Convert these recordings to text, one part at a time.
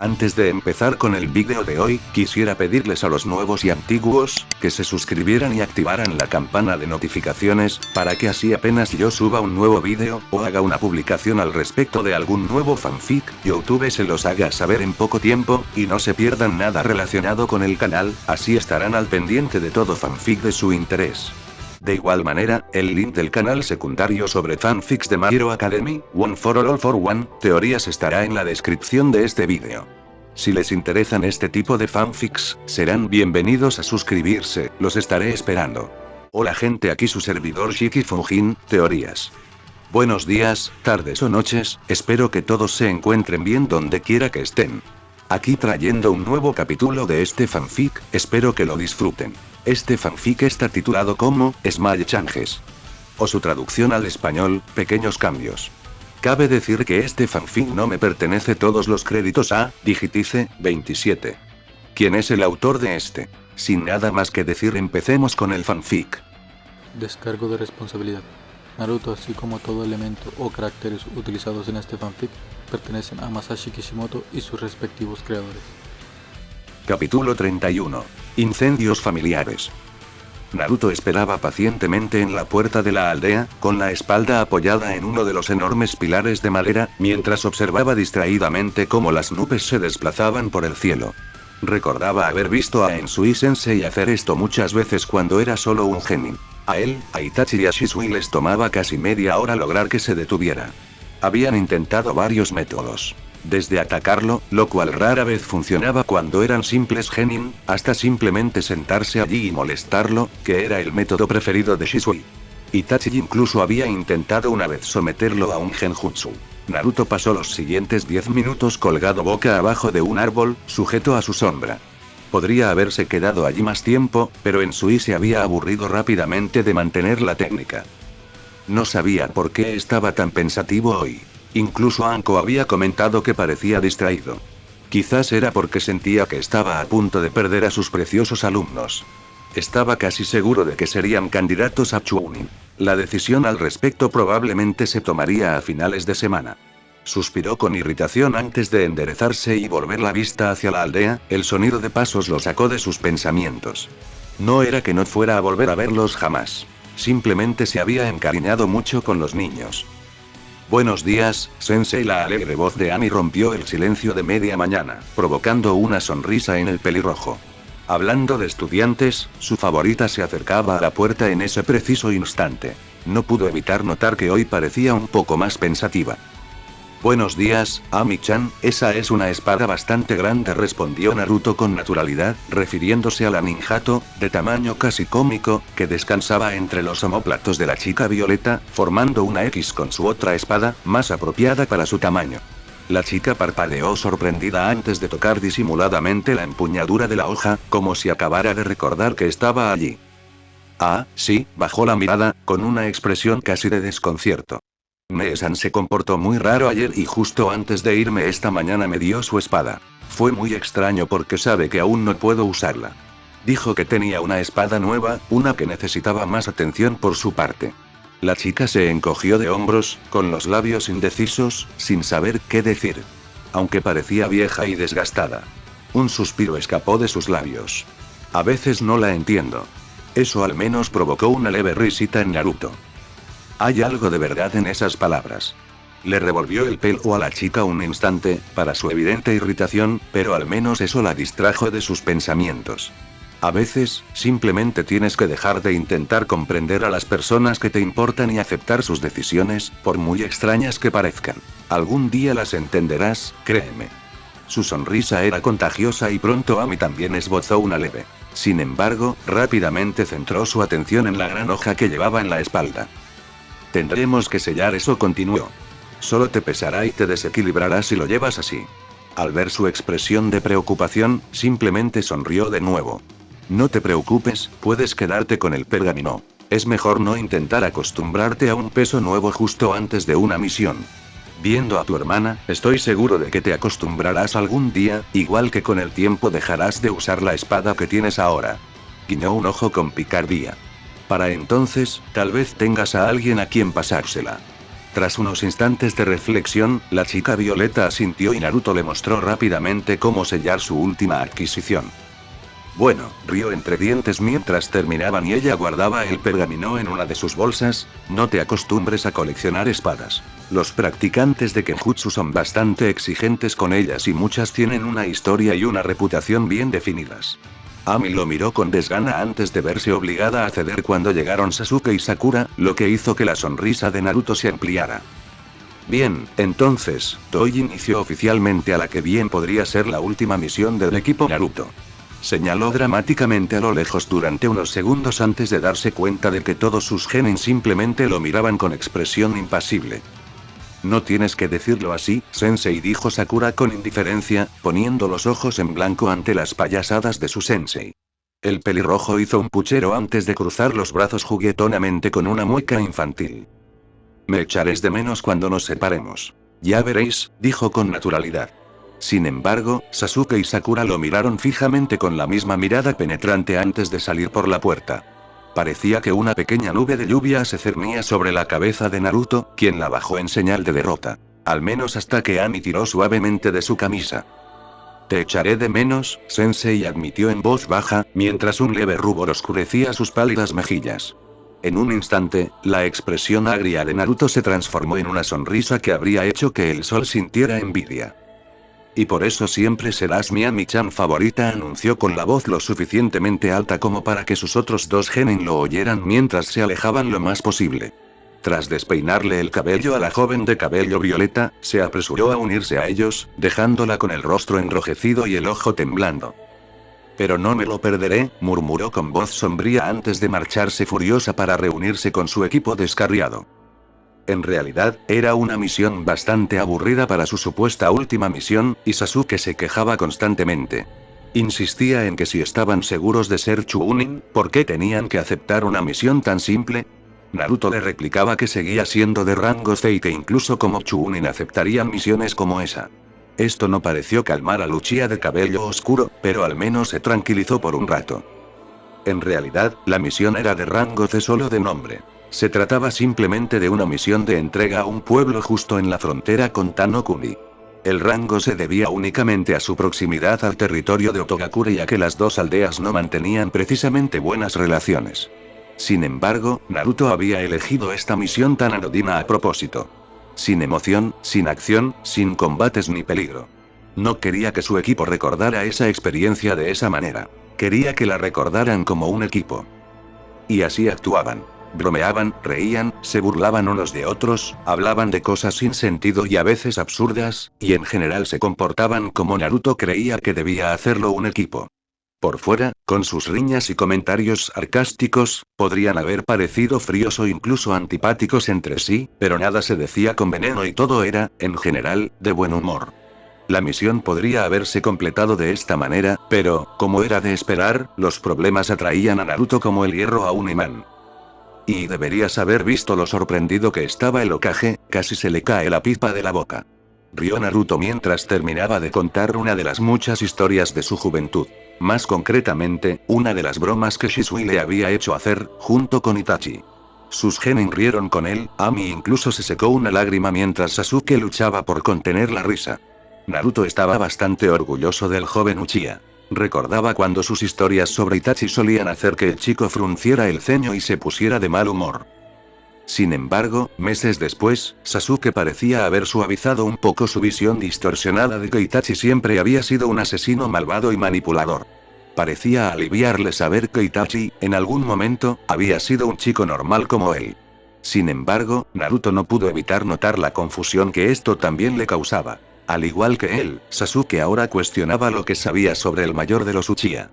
Antes de empezar con el vídeo de hoy, quisiera pedirles a los nuevos y antiguos, que se suscribieran y activaran la campana de notificaciones, para que así apenas yo suba un nuevo vídeo, o haga una publicación al respecto de algún nuevo fanfic, YouTube se los haga saber en poco tiempo, y no se pierdan nada relacionado con el canal, así estarán al pendiente de todo fanfic de su interés. De igual manera, el link del canal secundario sobre fanfics de My Hero Academy, One for All for One, teorías estará en la descripción de este vídeo. Si les interesan este tipo de fanfics, serán bienvenidos a suscribirse, los estaré esperando. Hola gente, aquí su servidor Shiki Fujin, teorías. Buenos días, tardes o noches, espero que todos se encuentren bien donde quiera que estén. Aquí trayendo un nuevo capítulo de este fanfic, espero que lo disfruten. Este fanfic está titulado como Small Changes, o su traducción al español, Pequeños Cambios. Cabe decir que este fanfic no me pertenece todos los créditos a Digitice 27. ¿Quién es el autor de este? Sin nada más que decir, empecemos con el fanfic. Descargo de responsabilidad. Naruto, así como todo elemento o caracteres utilizados en este fanfic, pertenecen a Masashi Kishimoto y sus respectivos creadores. Capítulo 31. Incendios familiares. Naruto esperaba pacientemente en la puerta de la aldea, con la espalda apoyada en uno de los enormes pilares de madera, mientras observaba distraídamente cómo las nubes se desplazaban por el cielo. Recordaba haber visto a Ensui Sensei hacer esto muchas veces cuando era solo un genin. A él, a Itachi y a Shisui les tomaba casi media hora lograr que se detuviera. Habían intentado varios métodos. Desde atacarlo, lo cual rara vez funcionaba cuando eran simples genin, hasta simplemente sentarse allí y molestarlo, que era el método preferido de Shisui. Itachi incluso había intentado una vez someterlo a un genjutsu. Naruto pasó los siguientes 10 minutos colgado boca abajo de un árbol, sujeto a su sombra. Podría haberse quedado allí más tiempo, pero Ensui se había aburrido rápidamente de mantener la técnica. No sabía por qué estaba tan pensativo hoy. Incluso Anko había comentado que parecía distraído. Quizás era porque sentía que estaba a punto de perder a sus preciosos alumnos. Estaba casi seguro de que serían candidatos a Chunin. La decisión al respecto probablemente se tomaría a finales de semana. Suspiró con irritación antes de enderezarse y volver la vista hacia la aldea. El sonido de pasos lo sacó de sus pensamientos. No era que no fuera a volver a verlos jamás. Simplemente se había encariñado mucho con los niños. Buenos días, Sensei. La alegre voz de Ami rompió el silencio de media mañana, provocando una sonrisa en el pelirrojo. Hablando de estudiantes, su favorita se acercaba a la puerta en ese preciso instante. No pudo evitar notar que hoy parecía un poco más pensativa. Buenos días, Ami-chan, esa es una espada bastante grande, respondió Naruto con naturalidad, refiriéndose a la ninjato, de tamaño casi cómico, que descansaba entre los omóplatos de la chica violeta, formando una X con su otra espada, más apropiada para su tamaño. La chica parpadeó sorprendida antes de tocar disimuladamente la empuñadura de la hoja, como si acabara de recordar que estaba allí. Ah, sí, bajó la mirada, con una expresión casi de desconcierto. Mee-san se comportó muy raro ayer y justo antes de irme esta mañana me dio su espada. Fue muy extraño porque sabe que aún no puedo usarla. Dijo que tenía una espada nueva, una que necesitaba más atención por su parte. La chica se encogió de hombros, con los labios indecisos, sin saber qué decir. Aunque parecía vieja y desgastada. Un suspiro escapó de sus labios. A veces no la entiendo. Eso al menos provocó una leve risita en Naruto. Hay algo de verdad en esas palabras. Le revolvió el pelo a la chica un instante, para su evidente irritación, pero al menos eso la distrajo de sus pensamientos. A veces, simplemente tienes que dejar de intentar comprender a las personas que te importan y aceptar sus decisiones, por muy extrañas que parezcan. Algún día las entenderás, créeme. Su sonrisa era contagiosa y pronto Ami también esbozó una leve. Sin embargo, rápidamente centró su atención en la gran hoja que llevaba en la espalda. Tendremos que sellar eso, continuó. Solo te pesará y te desequilibrará si lo llevas así. Al ver su expresión de preocupación, simplemente sonrió de nuevo. No te preocupes, puedes quedarte con el pergamino. Es mejor no intentar acostumbrarte a un peso nuevo justo antes de una misión. Viendo a tu hermana, estoy seguro de que te acostumbrarás algún día, igual que con el tiempo dejarás de usar la espada que tienes ahora. Guiñó un ojo con picardía. Para entonces, tal vez tengas a alguien a quien pasársela. Tras unos instantes de reflexión, la chica violeta asintió y Naruto le mostró rápidamente cómo sellar su última adquisición. Bueno, rió entre dientes mientras terminaban y ella guardaba el pergamino en una de sus bolsas. No te acostumbres a coleccionar espadas. Los practicantes de Kenjutsu son bastante exigentes con ellas y muchas tienen una historia y una reputación bien definidas. Ami lo miró con desgana antes de verse obligada a ceder cuando llegaron Sasuke y Sakura, lo que hizo que la sonrisa de Naruto se ampliara. Bien, entonces, Toei inició oficialmente a la que bien podría ser la última misión del equipo Naruto. Señaló dramáticamente a lo lejos durante unos segundos antes de darse cuenta de que todos sus genin simplemente lo miraban con expresión impasible. No tienes que decirlo así, sensei, dijo Sakura con indiferencia, poniendo los ojos en blanco ante las payasadas de su sensei. El pelirrojo hizo un puchero antes de cruzar los brazos juguetonamente con una mueca infantil. Me echaréis de menos cuando nos separemos. Ya veréis, dijo con naturalidad. Sin embargo, Sasuke y Sakura lo miraron fijamente con la misma mirada penetrante antes de salir por la puerta. Parecía que una pequeña nube de lluvia se cernía sobre la cabeza de Naruto, quien la bajó en señal de derrota. Al menos hasta que Ami tiró suavemente de su camisa. Te echaré de menos, sensei, admitió en voz baja, mientras un leve rubor oscurecía sus pálidas mejillas. En un instante, la expresión agria de Naruto se transformó en una sonrisa que habría hecho que el sol sintiera envidia. Y por eso siempre serás mi Ami-chan favorita, anunció con la voz lo suficientemente alta como para que sus otros dos genin lo oyeran mientras se alejaban lo más posible. Tras despeinarle el cabello a la joven de cabello violeta, se apresuró a unirse a ellos, dejándola con el rostro enrojecido y el ojo temblando. Pero no me lo perderé, murmuró con voz sombría antes de marcharse furiosa para reunirse con su equipo descarriado. En realidad, era una misión bastante aburrida para su supuesta última misión, y Sasuke se quejaba constantemente. Insistía en que si estaban seguros de ser Chunin, ¿por qué tenían que aceptar una misión tan simple? Naruto le replicaba que seguía siendo de rango C y que incluso como Chunin aceptarían misiones como esa. Esto no pareció calmar a Uchiha de cabello oscuro, pero al menos se tranquilizó por un rato. En realidad, la misión era de rango C solo de nombre. Se trataba simplemente de una misión de entrega a un pueblo justo en la frontera con Tano-Kuni. El rango se debía únicamente a su proximidad al territorio de Otogakure y a que las dos aldeas no mantenían precisamente buenas relaciones. Sin embargo, Naruto había elegido esta misión tan anodina a propósito. Sin emoción, sin acción, sin combates ni peligro. No quería que su equipo recordara esa experiencia de esa manera. Quería que la recordaran como un equipo. Y así actuaban. Bromeaban, reían, se burlaban unos de otros, hablaban de cosas sin sentido y a veces absurdas, y en general se comportaban como Naruto creía que debía hacerlo un equipo. Por fuera, con sus riñas y comentarios sarcásticos, podrían haber parecido fríos o incluso antipáticos entre sí, pero nada se decía con veneno y todo era, en general, de buen humor. La misión podría haberse completado de esta manera, pero, como era de esperar, los problemas atraían a Naruto como el hierro a un imán. Y deberías haber visto lo sorprendido que estaba el Hokage, casi se le cae la pipa de la boca. Rió Naruto mientras terminaba de contar una de las muchas historias de su juventud. Más concretamente, una de las bromas que Shisui le había hecho hacer, junto con Itachi. Sus genin rieron con él, Ami incluso se secó una lágrima mientras Sasuke luchaba por contener la risa. Naruto estaba bastante orgulloso del joven Uchiha. Recordaba cuando sus historias sobre Itachi solían hacer que el chico frunciera el ceño y se pusiera de mal humor. Sin embargo, meses después, Sasuke parecía haber suavizado un poco su visión distorsionada de que Itachi siempre había sido un asesino malvado y manipulador. Parecía aliviarle saber que Itachi, en algún momento, había sido un chico normal como él. Sin embargo, Naruto no pudo evitar notar la confusión que esto también le causaba. Al igual que él, Sasuke ahora cuestionaba lo que sabía sobre el mayor de los Uchiha.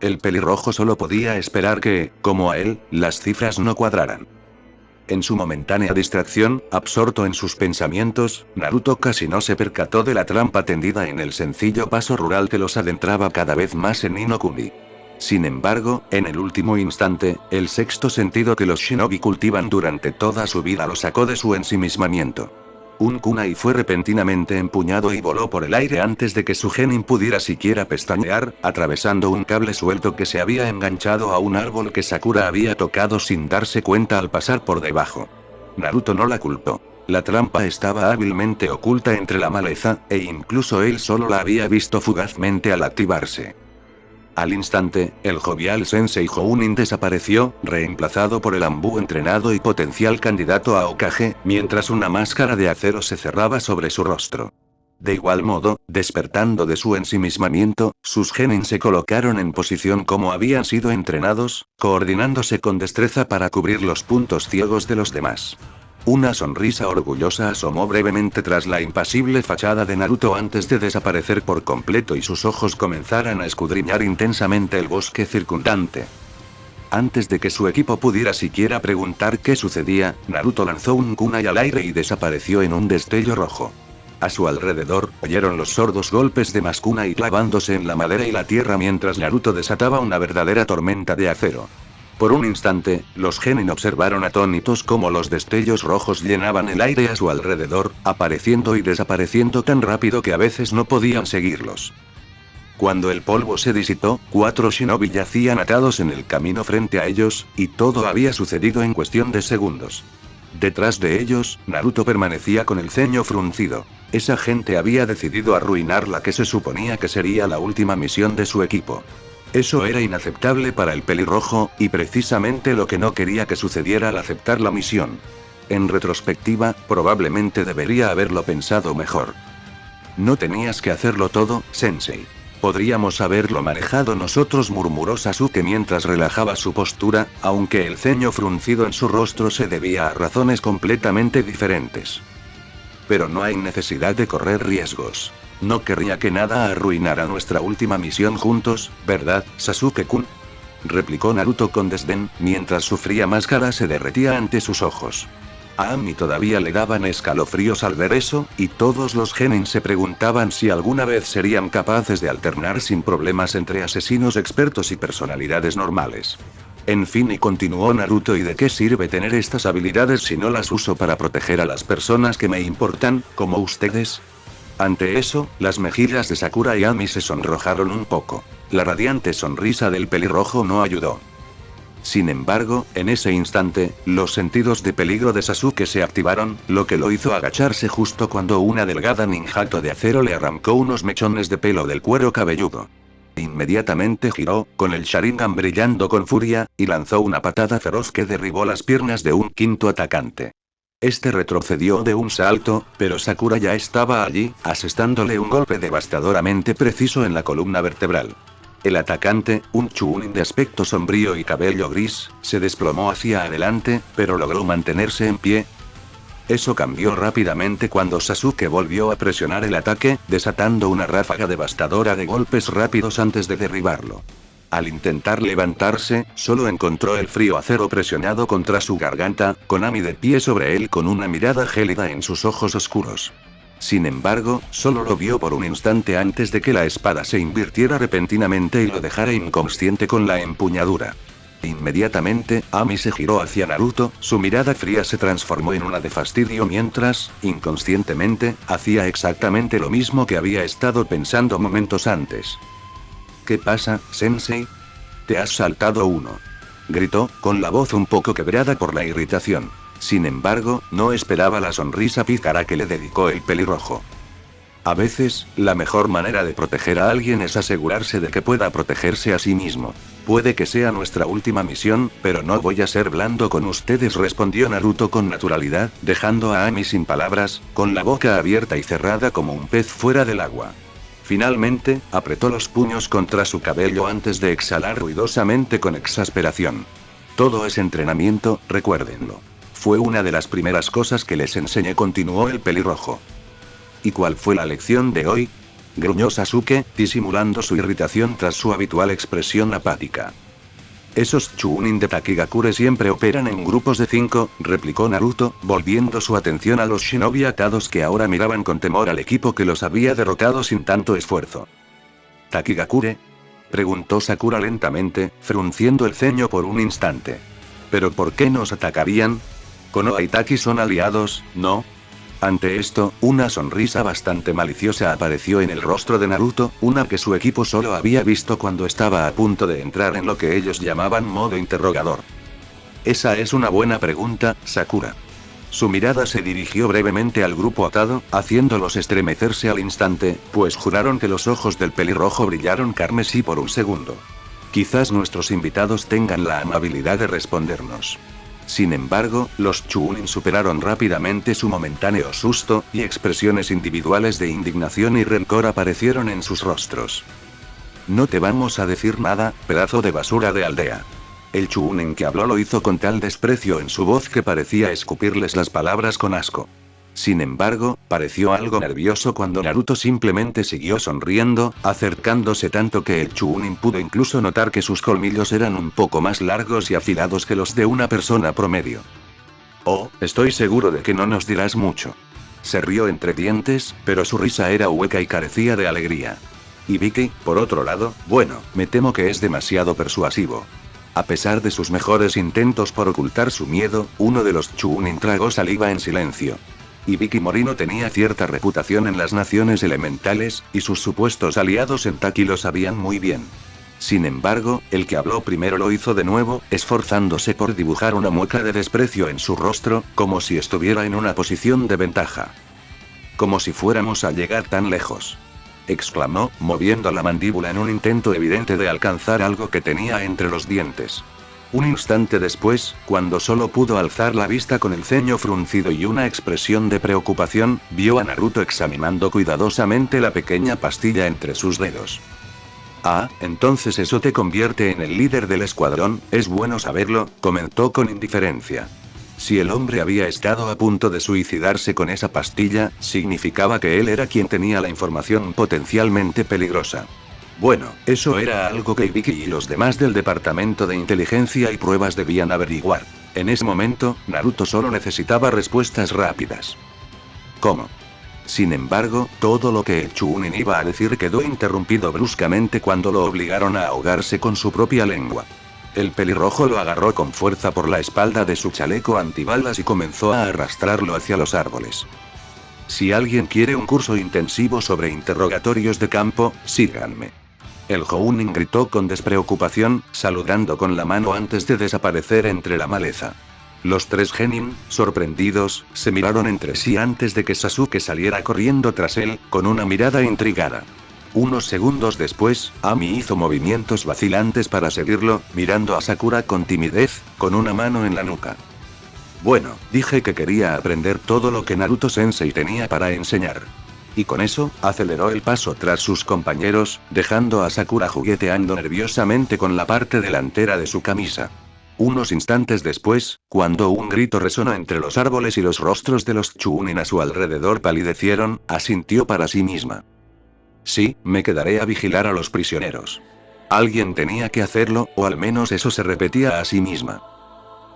El pelirrojo solo podía esperar que, como a él, las cifras no cuadraran. En su momentánea distracción, absorto en sus pensamientos, Naruto casi no se percató de la trampa tendida en el sencillo paso rural que los adentraba cada vez más en Ni no Kuni. Sin embargo, en el último instante, el sexto sentido que los shinobi cultivan durante toda su vida lo sacó de su ensimismamiento. Un kunai fue repentinamente empuñado y voló por el aire antes de que su genin pudiera siquiera pestañear, atravesando un cable suelto que se había enganchado a un árbol que Sakura había tocado sin darse cuenta al pasar por debajo. Naruto no la culpó. La trampa estaba hábilmente oculta entre la maleza, e incluso él solo la había visto fugazmente al activarse. Al instante, el jovial Sensei Jounin desapareció, reemplazado por el Anbu entrenado y potencial candidato a Hokage, mientras una máscara de acero se cerraba sobre su rostro. De igual modo, despertando de su ensimismamiento, sus genin se colocaron en posición como habían sido entrenados, coordinándose con destreza para cubrir los puntos ciegos de los demás. Una sonrisa orgullosa asomó brevemente tras la impasible fachada de Naruto antes de desaparecer por completo y sus ojos comenzaran a escudriñar intensamente el bosque circundante. Antes de que su equipo pudiera siquiera preguntar qué sucedía, Naruto lanzó un kunai al aire y desapareció en un destello rojo. A su alrededor, oyeron los sordos golpes de Maskunai clavándose en la madera y la tierra mientras Naruto desataba una verdadera tormenta de acero. Por un instante, los genin observaron atónitos cómo los destellos rojos llenaban el aire a su alrededor, apareciendo y desapareciendo tan rápido que a veces no podían seguirlos. Cuando el polvo se disipó, 4 shinobi yacían atados en el camino frente a ellos, y todo había sucedido en cuestión de segundos. Detrás de ellos, Naruto permanecía con el ceño fruncido. Esa gente había decidido arruinar la que se suponía que sería la última misión de su equipo. Eso era inaceptable para el pelirrojo, y precisamente lo que no quería que sucediera al aceptar la misión. En retrospectiva, probablemente debería haberlo pensado mejor. No tenías que hacerlo todo, Sensei. Podríamos haberlo manejado nosotros, murmuró Sasuke mientras relajaba su postura, aunque el ceño fruncido en su rostro se debía a razones completamente diferentes. Pero no hay necesidad de correr riesgos. No querría que nada arruinara nuestra última misión juntos, ¿verdad, Sasuke-kun? Replicó Naruto con desdén, mientras su fría máscara se derretía ante sus ojos. A Ami todavía le daban escalofríos al ver eso, y todos los genin se preguntaban si alguna vez serían capaces de alternar sin problemas entre asesinos expertos y personalidades normales. En fin, y continuó Naruto, ¿y de qué sirve tener estas habilidades si no las uso para proteger a las personas que me importan, como ustedes? Ante eso, las mejillas de Sakura y Ami se sonrojaron un poco. La radiante sonrisa del pelirrojo no ayudó. Sin embargo, en ese instante, los sentidos de peligro de Sasuke se activaron, lo que lo hizo agacharse justo cuando una delgada ninjato de acero le arrancó unos mechones de pelo del cuero cabelludo. Inmediatamente giró, con el Sharingan brillando con furia, y lanzó una patada feroz que derribó las piernas de un quinto atacante. Este retrocedió de un salto, pero Sakura ya estaba allí, asestándole un golpe devastadoramente preciso en la columna vertebral. El atacante, un Chunin de aspecto sombrío y cabello gris, se desplomó hacia adelante, pero logró mantenerse en pie. Eso cambió rápidamente cuando Sasuke volvió a presionar el ataque, desatando una ráfaga devastadora de golpes rápidos antes de derribarlo. Al intentar levantarse, solo encontró el frío acero presionado contra su garganta, con Ami de pie sobre él con una mirada gélida en sus ojos oscuros. Sin embargo, solo lo vio por un instante antes de que la espada se invirtiera repentinamente y lo dejara inconsciente con la empuñadura. Inmediatamente, Ami se giró hacia Naruto, su mirada fría se transformó en una de fastidio mientras, inconscientemente, hacía exactamente lo mismo que había estado pensando momentos antes. ¿Qué pasa, Sensei? Te has saltado uno. Gritó, con la voz un poco quebrada por la irritación. Sin embargo, no esperaba la sonrisa pícara que le dedicó el pelirrojo. A veces, la mejor manera de proteger a alguien es asegurarse de que pueda protegerse a sí mismo. Puede que sea nuestra última misión, pero no voy a ser blando con ustedes, respondió Naruto con naturalidad, dejando a Ami sin palabras, con la boca abierta y cerrada como un pez fuera del agua. Finalmente, apretó los puños contra su cabello antes de exhalar ruidosamente con exasperación. Todo es entrenamiento, recuérdenlo. Fue una de las primeras cosas que les enseñé, continuó el pelirrojo. ¿Y cuál fue la lección de hoy? Gruñó Sasuke, disimulando su irritación tras su habitual expresión apática. Esos Chunin de Takigakure siempre operan en grupos de 5, replicó Naruto, volviendo su atención a los shinobi atados que ahora miraban con temor al equipo que los había derrotado sin tanto esfuerzo. ¿Takigakure? Preguntó Sakura lentamente, frunciendo el ceño por un instante. ¿Pero por qué nos atacarían? Konoha y Taki son aliados, ¿no? Ante esto, una sonrisa bastante maliciosa apareció en el rostro de Naruto, una que su equipo solo había visto cuando estaba a punto de entrar en lo que ellos llamaban modo interrogador. Esa es una buena pregunta, Sakura. Su mirada se dirigió brevemente al grupo atado, haciéndolos estremecerse al instante, pues juraron que los ojos del pelirrojo brillaron carmesí por un segundo. Quizás nuestros invitados tengan la amabilidad de respondernos. Sin embargo, los Chuunin superaron rápidamente su momentáneo susto, y expresiones individuales de indignación y rencor aparecieron en sus rostros. No te vamos a decir nada, pedazo de basura de aldea. El Chuunin que habló lo hizo con tal desprecio en su voz que parecía escupirles las palabras con asco. Sin embargo, pareció algo nervioso cuando Naruto simplemente siguió sonriendo, acercándose tanto que el Chuunin pudo incluso notar que sus colmillos eran un poco más largos y afilados que los de una persona promedio. Oh, estoy seguro de que no nos dirás mucho. Se rió entre dientes, pero su risa era hueca y carecía de alegría. Y Vicky, por otro lado, bueno, me temo que es demasiado persuasivo. A pesar de sus mejores intentos por ocultar su miedo, uno de los Chuunin tragó saliva en silencio. Ibiki Morino tenía cierta reputación en las naciones elementales, y sus supuestos aliados en Taki lo sabían muy bien. Sin embargo, el que habló primero lo hizo de nuevo, esforzándose por dibujar una mueca de desprecio en su rostro, como si estuviera en una posición de ventaja. Como si fuéramos a llegar tan lejos, exclamó, moviendo la mandíbula en un intento evidente de alcanzar algo que tenía entre los dientes. Un instante después, cuando solo pudo alzar la vista con el ceño fruncido y una expresión de preocupación, vio a Naruto examinando cuidadosamente la pequeña pastilla entre sus dedos. Ah, entonces eso te convierte en el líder del escuadrón, es bueno saberlo, comentó con indiferencia. Si el hombre había estado a punto de suicidarse con esa pastilla, significaba que él era quien tenía la información potencialmente peligrosa. Bueno, eso era algo que Ibiki y los demás del departamento de inteligencia y pruebas debían averiguar. En ese momento, Naruto solo necesitaba respuestas rápidas. ¿Cómo? Sin embargo, todo lo que el Chuunin iba a decir quedó interrumpido bruscamente cuando lo obligaron a ahogarse con su propia lengua. El pelirrojo lo agarró con fuerza por la espalda de su chaleco antibalas y comenzó a arrastrarlo hacia los árboles. Si alguien quiere un curso intensivo sobre interrogatorios de campo, síganme. El Jounin gritó con despreocupación, saludando con la mano antes de desaparecer entre la maleza. Los tres genin, sorprendidos, se miraron entre sí antes de que Sasuke saliera corriendo tras él, con una mirada intrigada. Unos segundos después, Ami hizo movimientos vacilantes para seguirlo, mirando a Sakura con timidez, con una mano en la nuca. Bueno, dije que quería aprender todo lo que Naruto-sensei tenía para enseñar. Y con eso, aceleró el paso tras sus compañeros, dejando a Sakura jugueteando nerviosamente con la parte delantera de su camisa. Unos instantes después, cuando un grito resonó entre los árboles y los rostros de los Chuunin a su alrededor palidecieron, asintió para sí misma. Sí, me quedaré a vigilar a los prisioneros. Alguien tenía que hacerlo, o al menos eso se repetía a sí misma.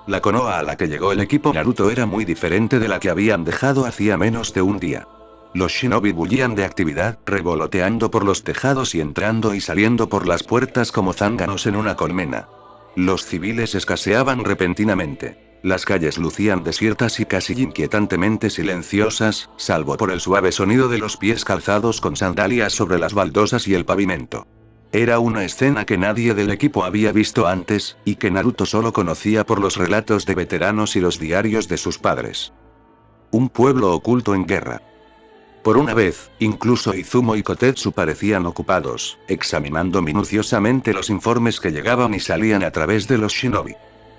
La Konoha a la que llegó el equipo Naruto era muy diferente de la que habían dejado hacía menos de un día. Los shinobi bullían de actividad, revoloteando por los tejados y entrando y saliendo por las puertas como zánganos en una colmena. Los civiles escaseaban repentinamente. Las calles lucían desiertas y casi inquietantemente silenciosas, salvo por el suave sonido de los pies calzados con sandalias sobre las baldosas y el pavimento. Era una escena que nadie del equipo había visto antes, y que Naruto solo conocía por los relatos de veteranos y los diarios de sus padres. Un pueblo oculto en guerra. Por una vez, incluso Izumo y Kotetsu parecían ocupados, examinando minuciosamente los informes que llegaban y salían a través de los shinobi.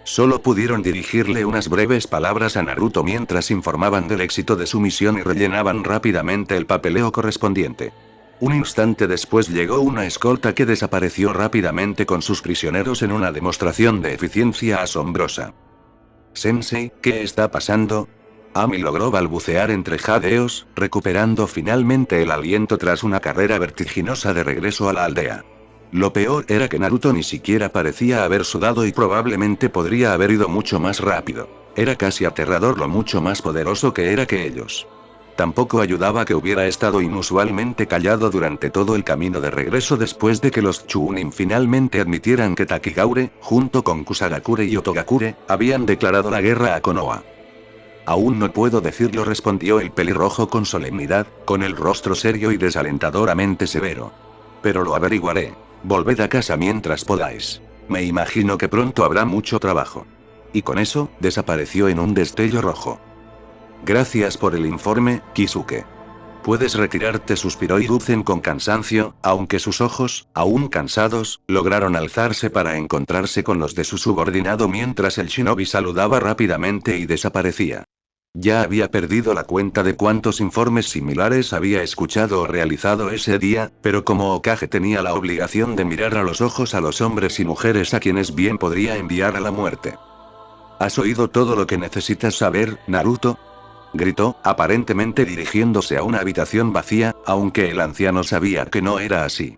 Solo pudieron dirigirle unas breves palabras a Naruto mientras informaban del éxito de su misión y rellenaban rápidamente el papeleo correspondiente. Un instante después llegó una escolta que desapareció rápidamente con sus prisioneros en una demostración de eficiencia asombrosa. «Sensei, ¿qué está pasando?» Ami logró balbucear entre jadeos, recuperando finalmente el aliento tras una carrera vertiginosa de regreso a la aldea. Lo peor era que Naruto ni siquiera parecía haber sudado y probablemente podría haber ido mucho más rápido. Era casi aterrador lo mucho más poderoso que era que ellos. Tampoco ayudaba que hubiera estado inusualmente callado durante todo el camino de regreso después de que los Chuunin finalmente admitieran que Takigaure, junto con Kusagakure y Otogakure, habían declarado la guerra a Konoha. Aún no puedo decirlo, respondió el pelirrojo con solemnidad, con el rostro serio y desalentadoramente severo. Pero lo averiguaré. Volved a casa mientras podáis. Me imagino que pronto habrá mucho trabajo. Y con eso, desapareció en un destello rojo. Gracias por el informe, Kisuke. Puedes retirarte, suspiró Hiruzen con cansancio, aunque sus ojos, aún cansados, lograron alzarse para encontrarse con los de su subordinado mientras el shinobi saludaba rápidamente y desaparecía. Ya había perdido la cuenta de cuántos informes similares había escuchado o realizado ese día, pero como Hokage tenía la obligación de mirar a los ojos a los hombres y mujeres a quienes bien podría enviar a la muerte. ¿Has oído todo lo que necesitas saber, Naruto?, gritó, aparentemente dirigiéndose a una habitación vacía, aunque el anciano sabía que no era así.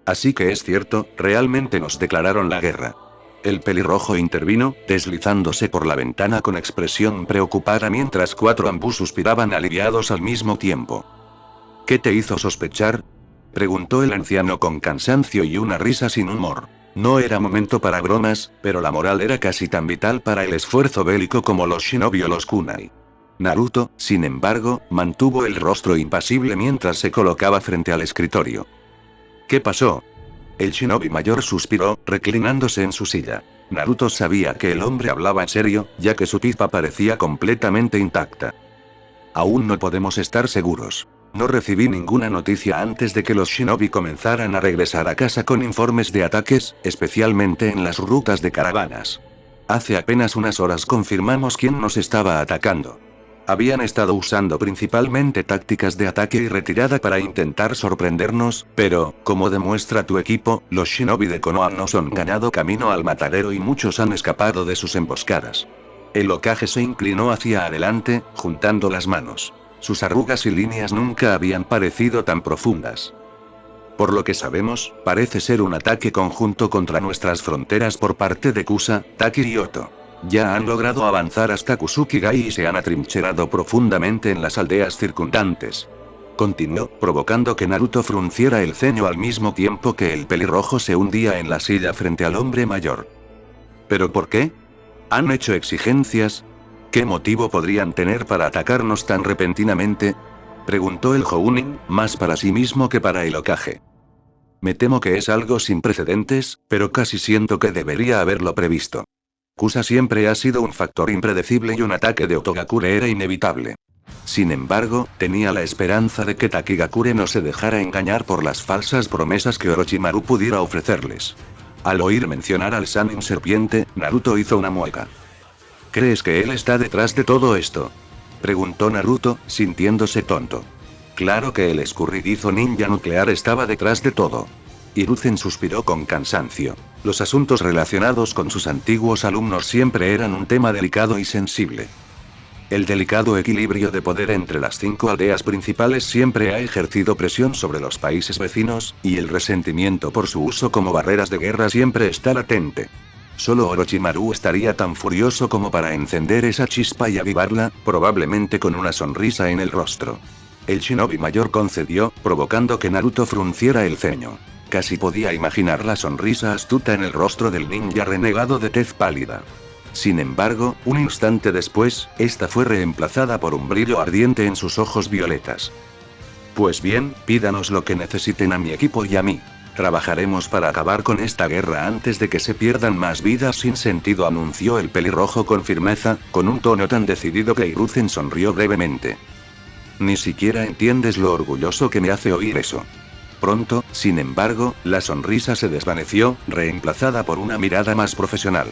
Así que es cierto, realmente nos declararon la guerra. El pelirrojo intervino, deslizándose por la ventana con expresión preocupada mientras 4 ambos suspiraban aliviados al mismo tiempo. ¿Qué te hizo sospechar?, preguntó el anciano con cansancio y una risa sin humor. No era momento para bromas, pero la moral era casi tan vital para el esfuerzo bélico como los shinobi o los kunai. Naruto, sin embargo, mantuvo el rostro impasible mientras se colocaba frente al escritorio. ¿Qué pasó? El shinobi mayor suspiró, reclinándose en su silla. Naruto sabía que el hombre hablaba en serio, ya que su pipa parecía completamente intacta. Aún no podemos estar seguros. No recibí ninguna noticia antes de que los shinobi comenzaran a regresar a casa con informes de ataques, especialmente en las rutas de caravanas. Hace apenas unas horas confirmamos quién nos estaba atacando. Habían estado usando principalmente tácticas de ataque y retirada para intentar sorprendernos, pero, como demuestra tu equipo, los shinobi de Konoha nos han ganado camino al matadero y muchos han escapado de sus emboscadas. El Hokage se inclinó hacia adelante, juntando las manos. Sus arrugas y líneas nunca habían parecido tan profundas. Por lo que sabemos, parece ser un ataque conjunto contra nuestras fronteras por parte de Kusa, Taki y Oto. Ya han logrado avanzar hasta Kusukigai y se han atrincherado profundamente en las aldeas circundantes. Continuó, provocando que Naruto frunciera el ceño al mismo tiempo que el pelirrojo se hundía en la silla frente al hombre mayor. ¿Pero por qué? ¿Han hecho exigencias? ¿Qué motivo podrían tener para atacarnos tan repentinamente?, preguntó el Jounin, más para sí mismo que para el Hokage. Me temo que es algo sin precedentes, pero casi siento que debería haberlo previsto. Kusa siempre ha sido un factor impredecible y un ataque de Otogakure era inevitable. Sin embargo, tenía la esperanza de que Takigakure no se dejara engañar por las falsas promesas que Orochimaru pudiera ofrecerles. Al oír mencionar al Sannin Serpiente, Naruto hizo una mueca. ¿Crees que él está detrás de todo esto?, preguntó Naruto, sintiéndose tonto. Claro que el escurridizo ninja nuclear estaba detrás de todo. Hiruzen suspiró con cansancio. Los asuntos relacionados con sus antiguos alumnos siempre eran un tema delicado y sensible. El delicado equilibrio de poder entre las 5 aldeas principales siempre ha ejercido presión sobre los países vecinos, y el resentimiento por su uso como barreras de guerra siempre está latente. Solo Orochimaru estaría tan furioso como para encender esa chispa y avivarla, probablemente con una sonrisa en el rostro. El shinobi mayor concedió, provocando que Naruto frunciera el ceño. Casi podía imaginar la sonrisa astuta en el rostro del ninja renegado de tez pálida. Sin embargo, un instante después, esta fue reemplazada por un brillo ardiente en sus ojos violetas. Pues bien, pídanos lo que necesiten a mi equipo y a mí. Trabajaremos para acabar con esta guerra antes de que se pierdan más vidas sin sentido, anunció el pelirrojo con firmeza, con un tono tan decidido que Hiruzen sonrió brevemente. Ni siquiera entiendes lo orgulloso que me hace oír eso. Pronto, sin embargo, la sonrisa se desvaneció, reemplazada por una mirada más profesional.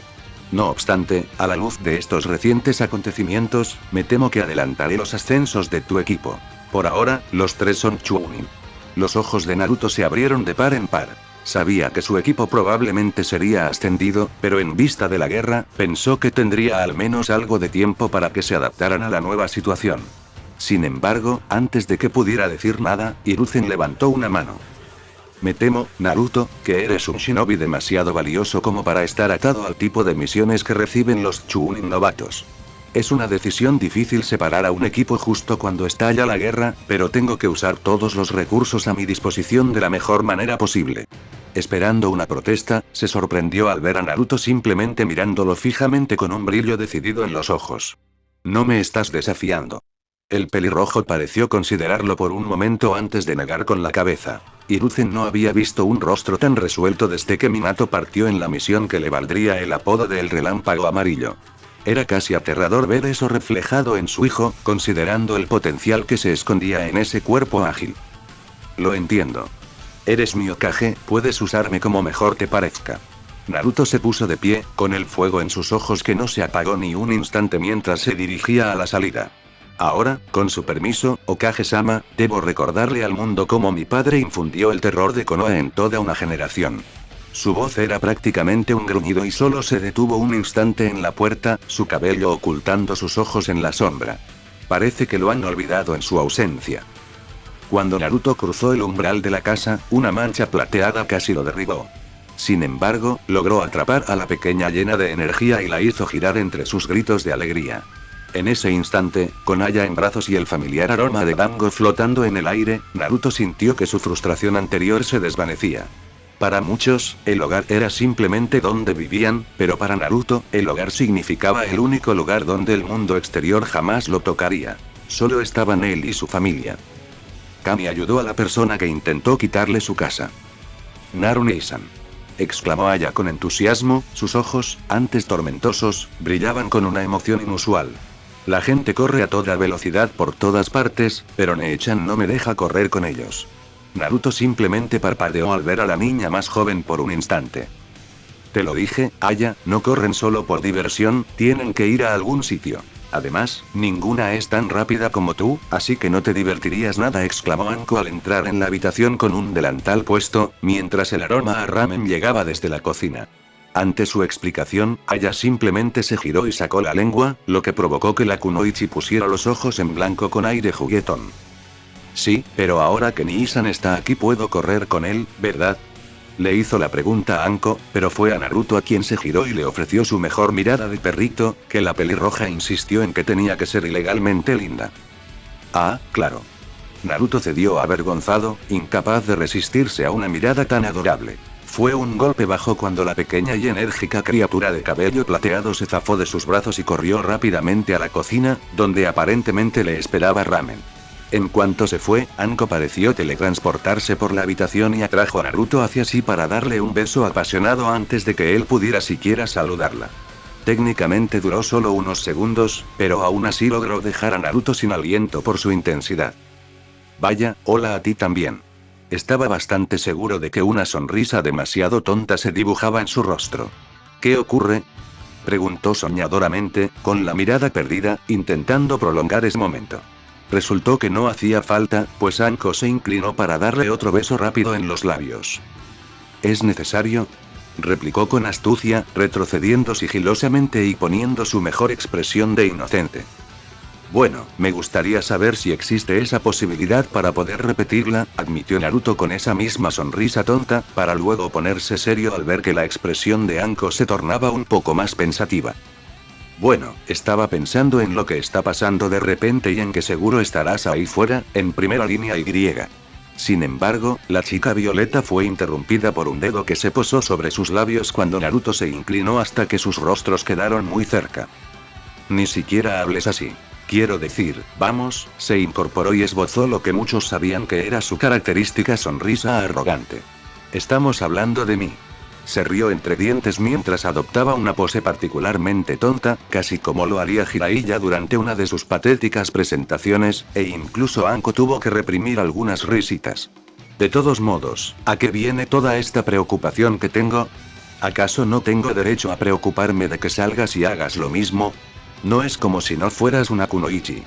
No obstante, a la luz de estos recientes acontecimientos, me temo que adelantaré los ascensos de tu equipo. Por ahora, los 3 son Chunin. Los ojos de Naruto se abrieron de par en par. Sabía que su equipo probablemente sería ascendido, pero en vista de la guerra, pensó que tendría al menos algo de tiempo para que se adaptaran a la nueva situación. Sin embargo, antes de que pudiera decir nada, Hiruzen levantó una mano. Me temo, Naruto, que eres un shinobi demasiado valioso como para estar atado al tipo de misiones que reciben los Chunin novatos. Es una decisión difícil separar a un equipo justo cuando estalla la guerra, pero tengo que usar todos los recursos a mi disposición de la mejor manera posible. Esperando una protesta, se sorprendió al ver a Naruto simplemente mirándolo fijamente con un brillo decidido en los ojos. No me estás desafiando. El pelirrojo pareció considerarlo por un momento antes de negar con la cabeza. Hiruzen no había visto un rostro tan resuelto desde que Minato partió en la misión que le valdría el apodo de El Relámpago Amarillo. Era casi aterrador ver eso reflejado en su hijo, considerando el potencial que se escondía en ese cuerpo ágil. Lo entiendo. Eres mi Hokage, puedes usarme como mejor te parezca. Naruto se puso de pie, con el fuego en sus ojos que no se apagó ni un instante mientras se dirigía a la salida. Ahora, con su permiso, Hokage-sama, debo recordarle al mundo cómo mi padre infundió el terror de Konoha en toda una generación. Su voz era prácticamente un gruñido y solo se detuvo un instante en la puerta, su cabello ocultando sus ojos en la sombra. Parece que lo han olvidado en su ausencia. Cuando Naruto cruzó el umbral de la casa, una mancha plateada casi lo derribó. Sin embargo, logró atrapar a la pequeña llena de energía y la hizo girar entre sus gritos de alegría. En ese instante, con Aya en brazos y el familiar aroma de Dango flotando en el aire, Naruto sintió que su frustración anterior se desvanecía. Para muchos, el hogar era simplemente donde vivían, pero para Naruto, el hogar significaba el único lugar donde el mundo exterior jamás lo tocaría. Solo estaban él y su familia. Kami ayudó a la persona que intentó quitarle su casa. Naru-Nissan, exclamó Aya con entusiasmo, sus ojos, antes tormentosos, brillaban con una emoción inusual. La gente corre a toda velocidad por todas partes, pero Ne-chan no me deja correr con ellos. Naruto simplemente parpadeó al ver a la niña más joven por un instante. Te lo dije, Aya, no corren solo por diversión, tienen que ir a algún sitio. Además, ninguna es tan rápida como tú, así que no te divertirías nada, exclamó Anko al entrar en la habitación con un delantal puesto, mientras el aroma a ramen llegaba desde la cocina. Ante su explicación, Aya simplemente se giró y sacó la lengua, lo que provocó que la kunoichi pusiera los ojos en blanco con aire juguetón. Sí, pero ahora que Nissan está aquí puedo correr con él, ¿verdad? Le hizo la pregunta a Anko, pero fue a Naruto a quien se giró y le ofreció su mejor mirada de perrito, que la pelirroja insistió en que tenía que ser ilegalmente linda. Ah, claro. Naruto cedió avergonzado, incapaz de resistirse a una mirada tan adorable. Fue un golpe bajo cuando la pequeña y enérgica criatura de cabello plateado se zafó de sus brazos y corrió rápidamente a la cocina, donde aparentemente le esperaba ramen. En cuanto se fue, Anko pareció teletransportarse por la habitación y atrajo a Naruto hacia sí para darle un beso apasionado antes de que él pudiera siquiera saludarla. Técnicamente duró solo unos segundos, pero aún así logró dejar a Naruto sin aliento por su intensidad. Vaya, hola a ti también. Estaba bastante seguro de que una sonrisa demasiado tonta se dibujaba en su rostro. ¿Qué ocurre?, preguntó soñadoramente, con la mirada perdida, intentando prolongar ese momento. Resultó que no hacía falta, pues Anko se inclinó para darle otro beso rápido en los labios. ¿Es necesario?, replicó con astucia, retrocediendo sigilosamente y poniendo su mejor expresión de inocente. Bueno, me gustaría saber si existe esa posibilidad para poder repetirla, admitió Naruto con esa misma sonrisa tonta, para luego ponerse serio al ver que la expresión de Anko se tornaba un poco más pensativa. Bueno, estaba pensando en lo que está pasando de repente y en que seguro estarás ahí fuera, en primera línea y griega. Sin embargo, la chica violeta fue interrumpida por un dedo que se posó sobre sus labios cuando Naruto se inclinó hasta que sus rostros quedaron muy cerca. Ni siquiera hables así. Quiero decir, vamos, se incorporó y esbozó lo que muchos sabían que era su característica sonrisa arrogante. Estamos hablando de mí. Se rió entre dientes mientras adoptaba una pose particularmente tonta, casi como lo haría Jiraiya durante una de sus patéticas presentaciones, e incluso Anko tuvo que reprimir algunas risitas. De todos modos, ¿a qué viene toda esta preocupación que tengo? ¿Acaso no tengo derecho a preocuparme de que salgas y hagas lo mismo? No es como si no fueras una kunoichi.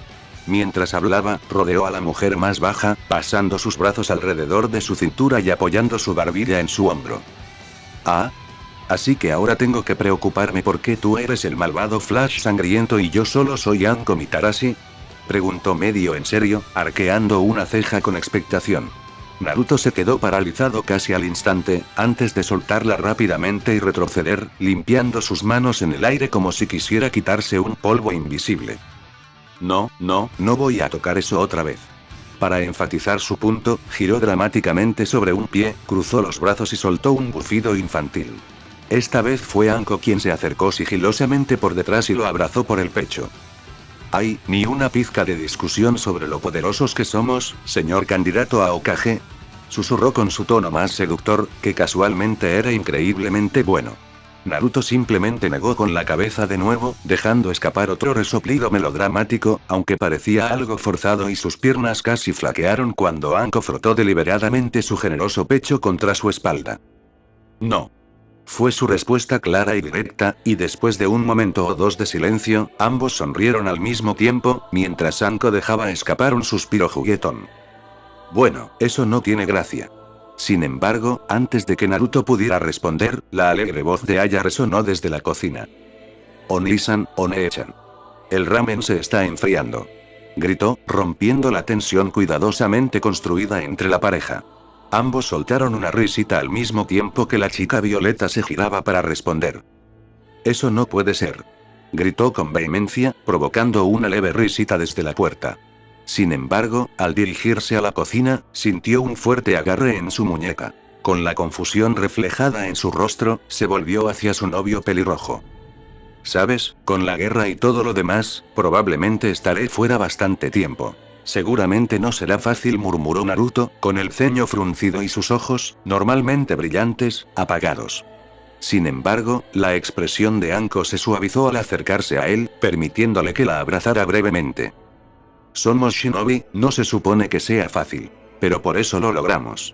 Mientras hablaba, rodeó a la mujer más baja, pasando sus brazos alrededor de su cintura y apoyando su barbilla en su hombro. Ah, así que ahora tengo que preocuparme porque tú eres el malvado Flash sangriento y yo solo soy Anko Mitarashi, preguntó medio en serio, arqueando una ceja con expectación. Naruto se quedó paralizado casi al instante, antes de soltarla rápidamente y retroceder, limpiando sus manos en el aire como si quisiera quitarse un polvo invisible. No voy a tocar eso otra vez. Para enfatizar su punto, giró dramáticamente sobre un pie, cruzó los brazos y soltó un bufido infantil. Esta vez fue Anko quien se acercó sigilosamente por detrás y lo abrazó por el pecho. Ay, ni una pizca de discusión sobre lo poderosos que somos, señor candidato a Hokage, susurró con su tono más seductor, que casualmente era increíblemente bueno. Naruto simplemente negó con la cabeza de nuevo, dejando escapar otro resoplido melodramático, aunque parecía algo forzado y sus piernas casi flaquearon cuando Anko frotó deliberadamente su generoso pecho contra su espalda. No. Fue su respuesta clara y directa, y después de un momento o dos de silencio, ambos sonrieron al mismo tiempo, mientras Anko dejaba escapar un suspiro juguetón. Bueno, eso no tiene gracia. Sin embargo, antes de que Naruto pudiera responder, la alegre voz de Aya resonó desde la cocina. «Oni-san, One-chan. El ramen se está enfriando», gritó, rompiendo la tensión cuidadosamente construida entre la pareja. Ambos soltaron una risita al mismo tiempo que la chica violeta se giraba para responder. «Eso no puede ser», gritó con vehemencia, provocando una leve risita desde la puerta. Sin embargo, al dirigirse a la cocina, sintió un fuerte agarre en su muñeca. Con la confusión reflejada en su rostro, se volvió hacia su novio pelirrojo. «Sabes, con la guerra y todo lo demás, probablemente estaré fuera bastante tiempo. Seguramente no será fácil», murmuró Naruto, con el ceño fruncido y sus ojos, normalmente brillantes, apagados. Sin embargo, la expresión de Anko se suavizó al acercarse a él, permitiéndole que la abrazara brevemente. «Somos shinobi, no se supone que sea fácil. Pero por eso lo logramos.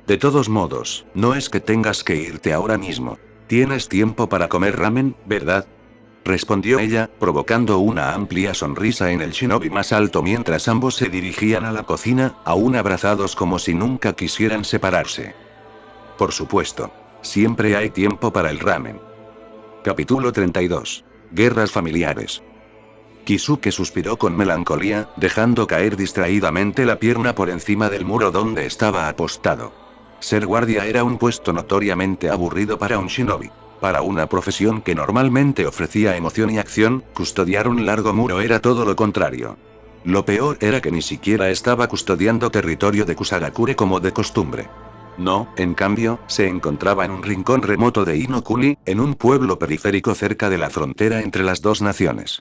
De todos modos, no es que tengas que irte ahora mismo. Tienes tiempo para comer ramen, ¿verdad?», respondió ella, provocando una amplia sonrisa en el shinobi más alto mientras ambos se dirigían a la cocina, aún abrazados como si nunca quisieran separarse. «Por supuesto. Siempre hay tiempo para el ramen». Capítulo 32. Guerras familiares. Kisuke suspiró con melancolía, dejando caer distraídamente la pierna por encima del muro donde estaba apostado. Ser guardia era un puesto notoriamente aburrido para un shinobi. Para una profesión que normalmente ofrecía emoción y acción, custodiar un largo muro era todo lo contrario. Lo peor era que ni siquiera estaba custodiando territorio de Kusagakure como de costumbre. No, en cambio, se encontraba en un rincón remoto de Inokuni, en un pueblo periférico cerca de la frontera entre las dos naciones.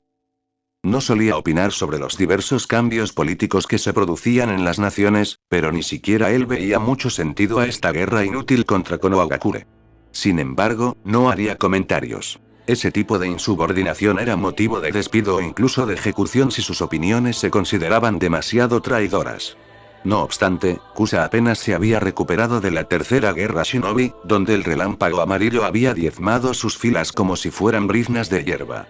No solía opinar sobre los diversos cambios políticos que se producían en las naciones, pero ni siquiera él veía mucho sentido a esta guerra inútil contra Konohagakure. Sin embargo, no haría comentarios. Ese tipo de insubordinación era motivo de despido o incluso de ejecución si sus opiniones se consideraban demasiado traidoras. No obstante, Kusa apenas se había recuperado de la tercera guerra shinobi, donde el relámpago amarillo había diezmado sus filas como si fueran briznas de hierba.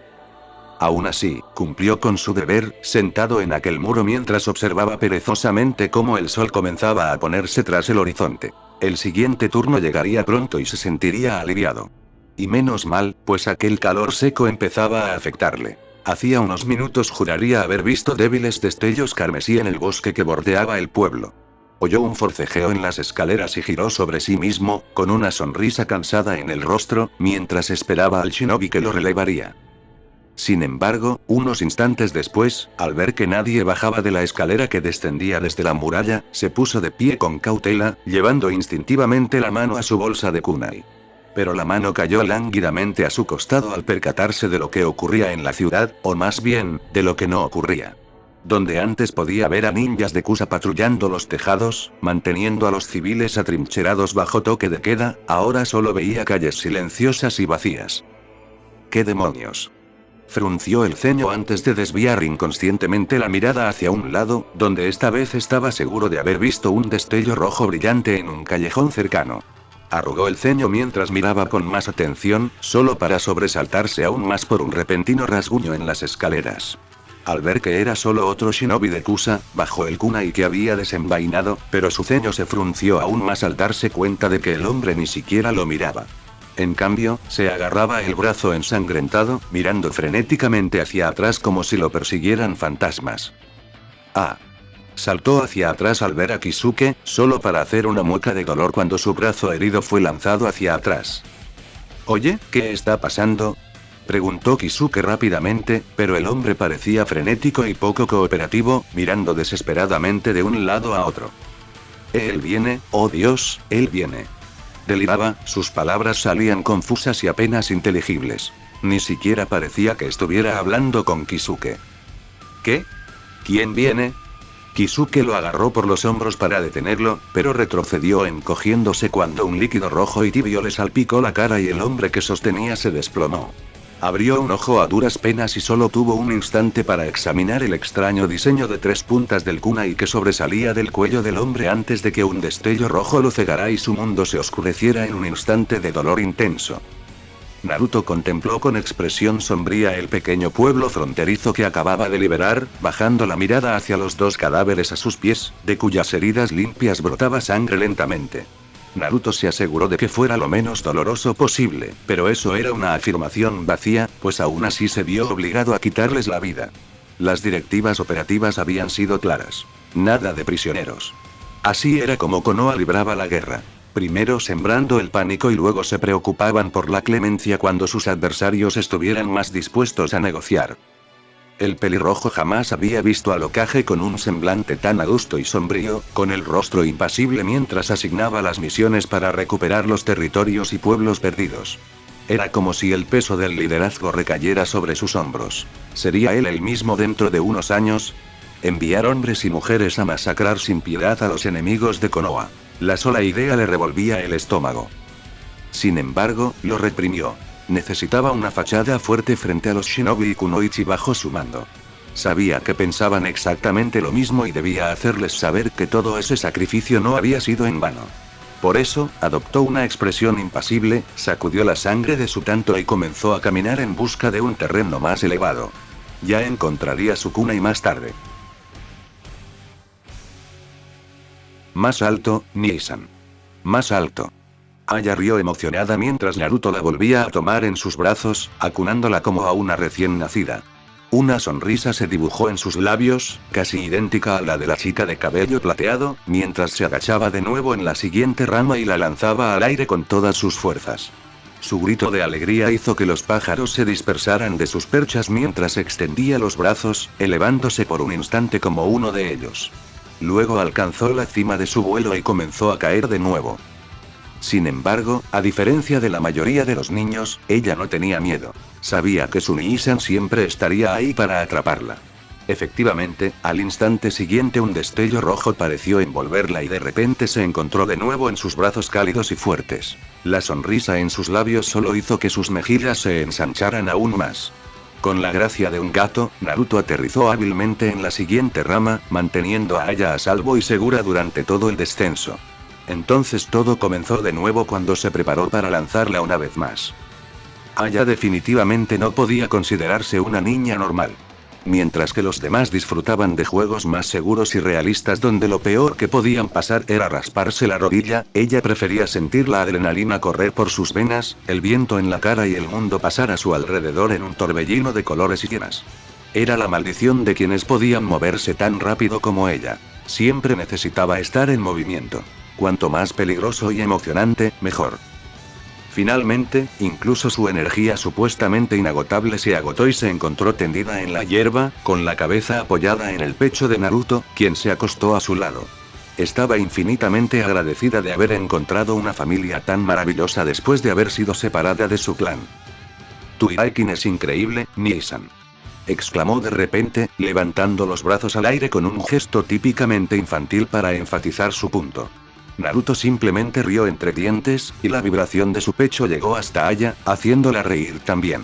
Aún así, cumplió con su deber, sentado en aquel muro mientras observaba perezosamente cómo el sol comenzaba a ponerse tras el horizonte. El siguiente turno llegaría pronto y se sentiría aliviado. Y menos mal, pues aquel calor seco empezaba a afectarle. Hacía unos minutos juraría haber visto débiles destellos carmesí en el bosque que bordeaba el pueblo. Oyó un forcejeo en las escaleras y giró sobre sí mismo, con una sonrisa cansada en el rostro, mientras esperaba al shinobi que lo relevaría. Sin embargo, unos instantes después, al ver que nadie bajaba de la escalera que descendía desde la muralla, se puso de pie con cautela, llevando instintivamente la mano a su bolsa de kunai. Pero la mano cayó lánguidamente a su costado al percatarse de lo que ocurría en la ciudad, o más bien, de lo que no ocurría. Donde antes podía ver a ninjas de Kusa patrullando los tejados, manteniendo a los civiles atrincherados bajo toque de queda, ahora solo veía calles silenciosas y vacías. ¿Qué demonios? Frunció el ceño antes de desviar inconscientemente la mirada hacia un lado, donde esta vez estaba seguro de haber visto un destello rojo brillante en un callejón cercano. Arrugó el ceño mientras miraba con más atención, solo para sobresaltarse aún más por un repentino rasguño en las escaleras. Al ver que era solo otro shinobi de Kusa, bajó el kunai que había desenvainado, pero su ceño se frunció aún más al darse cuenta de que el hombre ni siquiera lo miraba. En cambio, se agarraba el brazo ensangrentado, mirando frenéticamente hacia atrás como si lo persiguieran fantasmas. ¡Ah! Saltó hacia atrás al ver a Kisuke, solo para hacer una mueca de dolor cuando su brazo herido fue lanzado hacia atrás. «Oye, ¿qué está pasando?», preguntó Kisuke rápidamente, pero el hombre parecía frenético y poco cooperativo, mirando desesperadamente de un lado a otro. «Él viene, oh Dios, él viene». Deliraba, sus palabras salían confusas y apenas inteligibles. Ni siquiera parecía que estuviera hablando con Kisuke. «¿Qué? ¿Quién viene?». Kisuke lo agarró por los hombros para detenerlo, pero retrocedió encogiéndose cuando un líquido rojo y tibio le salpicó la cara y el hombre que sostenía se desplomó. Abrió un ojo a duras penas y solo tuvo un instante para examinar el extraño diseño de 3 puntas del kunai que sobresalía del cuello del hombre antes de que un destello rojo lo cegara y su mundo se oscureciera en un instante de dolor intenso. Naruto contempló con expresión sombría el pequeño pueblo fronterizo que acababa de liberar, bajando la mirada hacia los 2 cadáveres a sus pies, de cuyas heridas limpias brotaba sangre lentamente. Naruto se aseguró de que fuera lo menos doloroso posible, pero eso era una afirmación vacía, pues aún así se vio obligado a quitarles la vida. Las directivas operativas habían sido claras. Nada de prisioneros. Así era como Konoha libraba la guerra. Primero sembrando el pánico y luego se preocupaban por la clemencia cuando sus adversarios estuvieran más dispuestos a negociar. El pelirrojo jamás había visto al Hokage con un semblante tan adusto y sombrío, con el rostro impasible mientras asignaba las misiones para recuperar los territorios y pueblos perdidos. Era como si el peso del liderazgo recayera sobre sus hombros. ¿Sería él el mismo dentro de unos años? Enviar hombres y mujeres a masacrar sin piedad a los enemigos de Konoha. La sola idea le revolvía el estómago. Sin embargo, lo reprimió. Necesitaba una fachada fuerte frente a los shinobi y kunoichi bajo su mando. Sabía que pensaban exactamente lo mismo y debía hacerles saber que todo ese sacrificio no había sido en vano. Por eso, adoptó una expresión impasible, sacudió la sangre de su tanto y comenzó a caminar en busca de un terreno más elevado. Ya encontraría su kunai más tarde. Más alto, Nii-san. Más alto. Aya rió emocionada mientras Naruto la volvía a tomar en sus brazos, acunándola como a una recién nacida. Una sonrisa se dibujó en sus labios, casi idéntica a la de la chica de cabello plateado, mientras se agachaba de nuevo en la siguiente rama y la lanzaba al aire con todas sus fuerzas. Su grito de alegría hizo que los pájaros se dispersaran de sus perchas mientras extendía los brazos, elevándose por un instante como uno de ellos. Luego alcanzó la cima de su vuelo y comenzó a caer de nuevo. Sin embargo, a diferencia de la mayoría de los niños, ella no tenía miedo. Sabía que su Nii-san siempre estaría ahí para atraparla. Efectivamente, al instante siguiente un destello rojo pareció envolverla y de repente se encontró de nuevo en sus brazos cálidos y fuertes. La sonrisa en sus labios solo hizo que sus mejillas se ensancharan aún más. Con la gracia de un gato, Naruto aterrizó hábilmente en la siguiente rama, manteniendo a Aya a salvo y segura durante todo el descenso. Entonces todo comenzó de nuevo cuando se preparó para lanzarla una vez más. Aya definitivamente no podía considerarse una niña normal. Mientras que los demás disfrutaban de juegos más seguros y realistas donde lo peor que podían pasar era rasparse la rodilla, ella prefería sentir la adrenalina correr por sus venas, el viento en la cara y el mundo pasar a su alrededor en un torbellino de colores y llenas. Era la maldición de quienes podían moverse tan rápido como ella. Siempre necesitaba estar en movimiento. Cuanto más peligroso y emocionante, mejor. Finalmente, incluso su energía supuestamente inagotable se agotó y se encontró tendida en la hierba, con la cabeza apoyada en el pecho de Naruto, quien se acostó a su lado. Estaba infinitamente agradecida de haber encontrado una familia tan maravillosa después de haber sido separada de su clan. Tu Iraikin es increíble, Nii-san. Exclamó de repente, levantando los brazos al aire con un gesto típicamente infantil para enfatizar su punto. Naruto simplemente rió entre dientes, y la vibración de su pecho llegó hasta Aya, haciéndola reír también.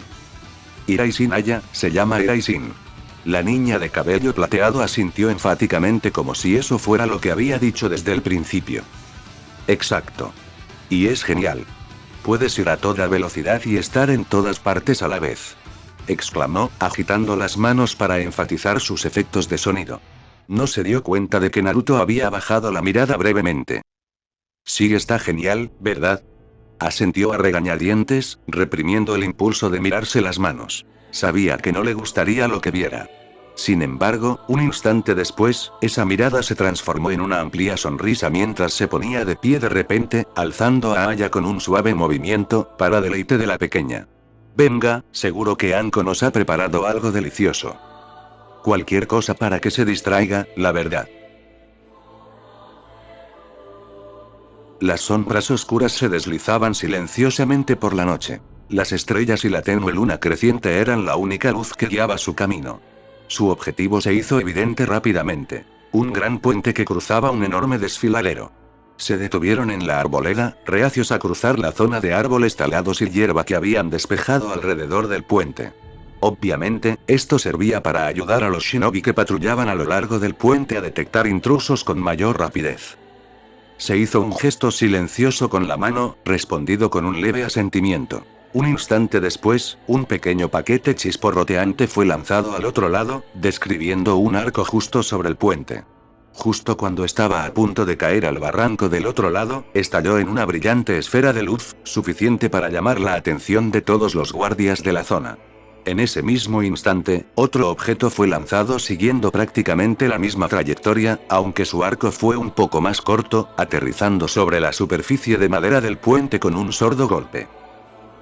Iraisin Aya, se llama Iraisin. La niña de cabello plateado asintió enfáticamente como si eso fuera lo que había dicho desde el principio. Exacto. Y es genial. Puedes ir a toda velocidad y estar en todas partes a la vez. Exclamó, agitando las manos para enfatizar sus efectos de sonido. No se dio cuenta de que Naruto había bajado la mirada brevemente. Sí, está genial, ¿verdad? Asintió a regañadientes, reprimiendo el impulso de mirarse las manos. Sabía que no le gustaría lo que viera. Sin embargo, un instante después, esa mirada se transformó en una amplia sonrisa mientras se ponía de pie de repente, alzando a Aya con un suave movimiento, para deleite de la pequeña. Venga, seguro que Anko nos ha preparado algo delicioso. Cualquier cosa para que se distraiga, la verdad. Las sombras oscuras se deslizaban silenciosamente por la noche. Las estrellas y la tenue luna creciente eran la única luz que guiaba su camino. Su objetivo se hizo evidente rápidamente. un gran puente que cruzaba un enorme desfiladero. Se detuvieron en la arboleda, reacios a cruzar la zona de árboles talados y hierba que habían despejado alrededor del puente. Obviamente, esto servía para ayudar a los shinobi que patrullaban a lo largo del puente a detectar intrusos con mayor rapidez. Se hizo un gesto silencioso con la mano, respondido con un leve asentimiento. Un instante después, un pequeño paquete chisporroteante fue lanzado al otro lado, describiendo un arco justo sobre el puente. Justo cuando estaba a punto de caer al barranco del otro lado, estalló en una brillante esfera de luz, suficiente para llamar la atención de todos los guardias de la zona. En ese mismo instante, otro objeto fue lanzado siguiendo prácticamente la misma trayectoria, aunque su arco fue un poco más corto, aterrizando sobre la superficie de madera del puente con un sordo golpe.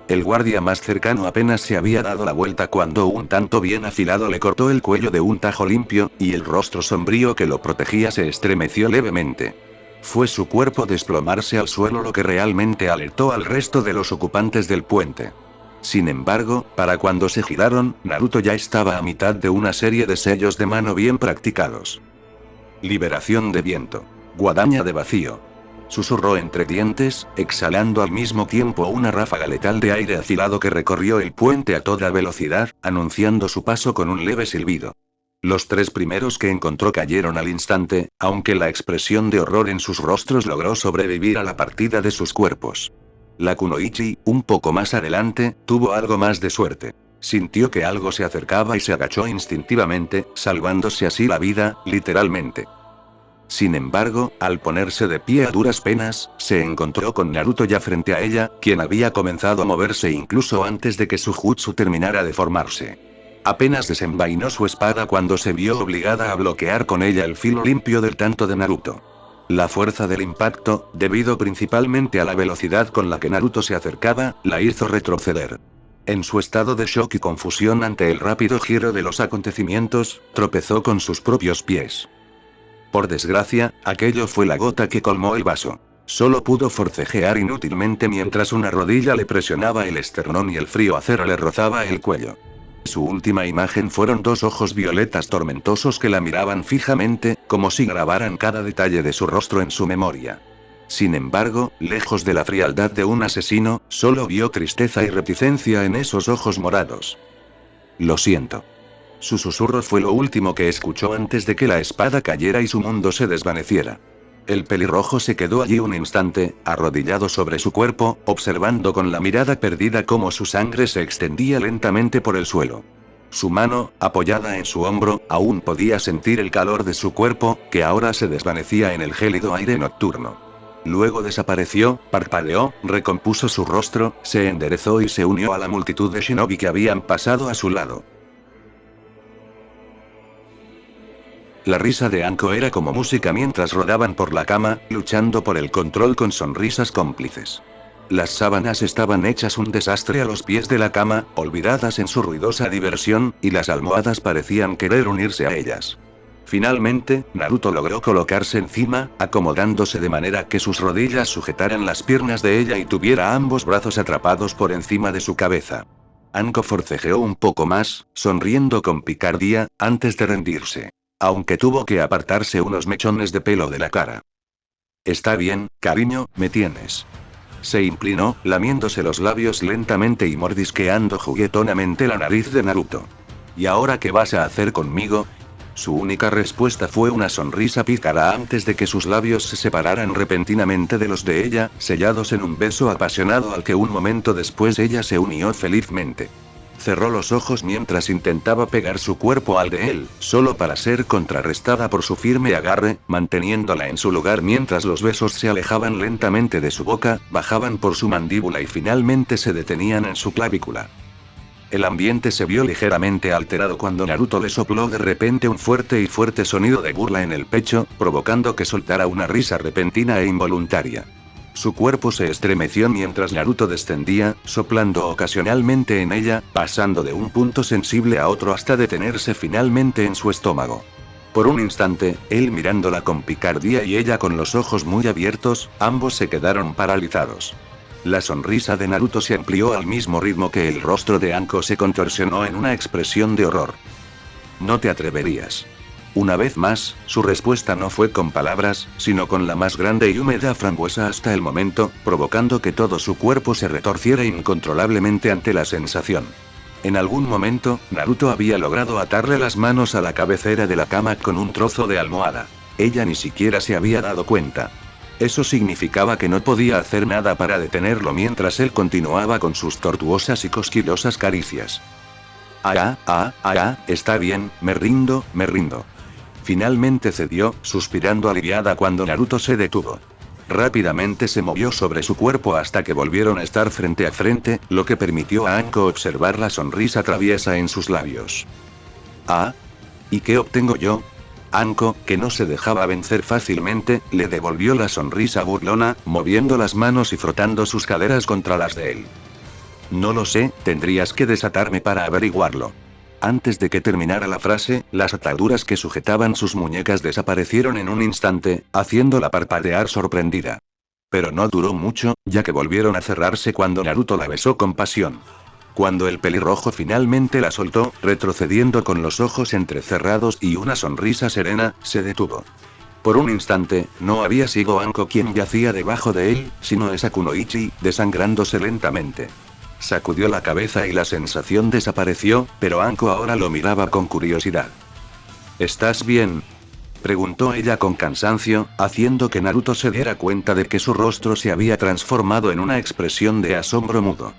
El guardia más cercano apenas se había dado la vuelta cuando un tanto bien afilado le cortó el cuello de un tajo limpio, y el rostro sombrío que lo protegía se estremeció levemente. Fue su cuerpo desplomarse al suelo lo que realmente alertó al resto de los ocupantes del puente. Sin embargo, para cuando se giraron, Naruto ya estaba a mitad de una serie de sellos de mano bien practicados. Liberación de viento. Guadaña de vacío. Susurró entre dientes, exhalando al mismo tiempo una ráfaga letal de aire afilado que recorrió el puente a toda velocidad, anunciando su paso con un leve silbido. Los tres primeros que encontró cayeron al instante, aunque la expresión de horror en sus rostros logró sobrevivir a la partida de sus cuerpos. La Kunoichi, un poco más adelante, tuvo algo más de suerte. Sintió que algo se acercaba y se agachó instintivamente, salvándose así la vida, literalmente. Sin embargo, al ponerse de pie a duras penas, se encontró con Naruto ya frente a ella, quien había comenzado a moverse incluso antes de que su jutsu terminara de formarse. Apenas desenvainó su espada cuando se vio obligada a bloquear con ella el filo limpio del tanto de Naruto. La fuerza del impacto, debido principalmente a la velocidad con la que Naruto se acercaba, la hizo retroceder. En su estado de shock y confusión ante el rápido giro de los acontecimientos, tropezó con sus propios pies. Por desgracia, aquello fue la gota que colmó el vaso. Solo pudo forcejear inútilmente mientras una rodilla le presionaba el esternón y el frío acero le rozaba el cuello. Su última imagen fueron dos ojos violetas tormentosos que la miraban fijamente, como si grabaran cada detalle de su rostro en su memoria. Sin embargo, lejos de la frialdad de un asesino, solo vio tristeza y reticencia en esos ojos morados. Lo siento. Su susurro fue lo último que escuchó antes de que la espada cayera y su mundo se desvaneciera. El pelirrojo se quedó allí un instante, arrodillado sobre su cuerpo, observando con la mirada perdida cómo su sangre se extendía lentamente por el suelo. Su mano, apoyada en su hombro, aún podía sentir el calor de su cuerpo, que ahora se desvanecía en el gélido aire nocturno. Luego desapareció, parpadeó, recompuso su rostro, se enderezó y se unió a la multitud de shinobi que habían pasado a su lado. La risa de Anko era como música mientras rodaban por la cama, luchando por el control con sonrisas cómplices. Las sábanas estaban hechas un desastre a los pies de la cama, olvidadas en su ruidosa diversión, y las almohadas parecían querer unirse a ellas. Finalmente, Naruto logró colocarse encima, acomodándose de manera que sus rodillas sujetaran las piernas de ella y tuviera ambos brazos atrapados por encima de su cabeza. Anko forcejeó un poco más, sonriendo con picardía, antes de rendirse. Aunque tuvo que apartarse unos mechones de pelo de la cara. Está bien, cariño, me tienes. Se inclinó, lamiéndose los labios lentamente y mordisqueando juguetonamente la nariz de Naruto. ¿Y ahora qué vas a hacer conmigo? Su única respuesta fue una sonrisa pícara antes de que sus labios se separaran repentinamente de los de ella, sellados en un beso apasionado al que un momento después ella se unió felizmente. Cerró los ojos mientras intentaba pegar su cuerpo al de él, solo para ser contrarrestada por su firme agarre, manteniéndola en su lugar mientras los besos se alejaban lentamente de su boca, bajaban por su mandíbula y finalmente se detenían en su clavícula. El ambiente se vio ligeramente alterado cuando Naruto le sopló de repente un fuerte sonido de burla en el pecho, provocando que soltara una risa repentina e involuntaria. Su cuerpo se estremeció mientras Naruto descendía, soplando ocasionalmente en ella, pasando de un punto sensible a otro hasta detenerse finalmente en su estómago. Por un instante, él mirándola con picardía y ella con los ojos muy abiertos, ambos se quedaron paralizados. La sonrisa de Naruto se amplió al mismo ritmo que el rostro de Anko se contorsionó en una expresión de horror. No te atreverías. Una vez más, su respuesta no fue con palabras, sino con la más grande y húmeda frambuesa hasta el momento, provocando que todo su cuerpo se retorciera incontrolablemente ante la sensación. En algún momento, Naruto había logrado atarle las manos a la cabecera de la cama con un trozo de almohada. Ella ni siquiera se había dado cuenta. Eso significaba que no podía hacer nada para detenerlo mientras él continuaba con sus tortuosas y cosquillosas caricias. Está bien, me rindo. Finalmente cedió, suspirando aliviada cuando Naruto se detuvo. Rápidamente se movió sobre su cuerpo hasta que volvieron a estar frente a frente, lo que permitió a Anko observar la sonrisa traviesa en sus labios. ¿Y qué obtengo yo? Anko, que no se dejaba vencer fácilmente, le devolvió la sonrisa burlona, moviendo las manos y frotando sus caderas contra las de él. No lo sé, tendrías que desatarme para averiguarlo. Antes de que terminara la frase, las ataduras que sujetaban sus muñecas desaparecieron en un instante, haciéndola parpadear sorprendida. Pero no duró mucho, ya que volvieron a cerrarse cuando Naruto la besó con pasión. Cuando el pelirrojo finalmente la soltó, retrocediendo con los ojos entrecerrados y una sonrisa serena, se detuvo. Por un instante, no había sido Anko quien yacía debajo de él, sino esa Kunoichi, desangrándose lentamente. Sacudió la cabeza y la sensación desapareció, pero Anko ahora lo miraba con curiosidad. ¿Estás bien?, preguntó ella con cansancio, haciendo que Naruto se diera cuenta de que su rostro se había transformado en una expresión de asombro mudo.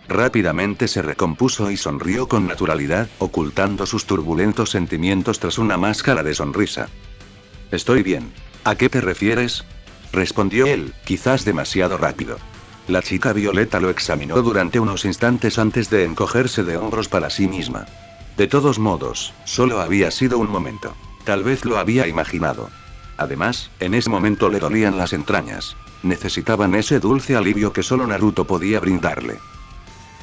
Rápidamente se recompuso y sonrió con naturalidad, ocultando sus turbulentos sentimientos tras una máscara de sonrisa. Estoy bien. ¿A qué te refieres?, respondió él, quizás demasiado rápido. La chica violeta lo examinó durante unos instantes antes de encogerse de hombros para sí misma. De todos modos, solo había sido un momento. Tal vez lo había imaginado. Además, en ese momento le dolían las entrañas. Necesitaban ese dulce alivio que solo Naruto podía brindarle.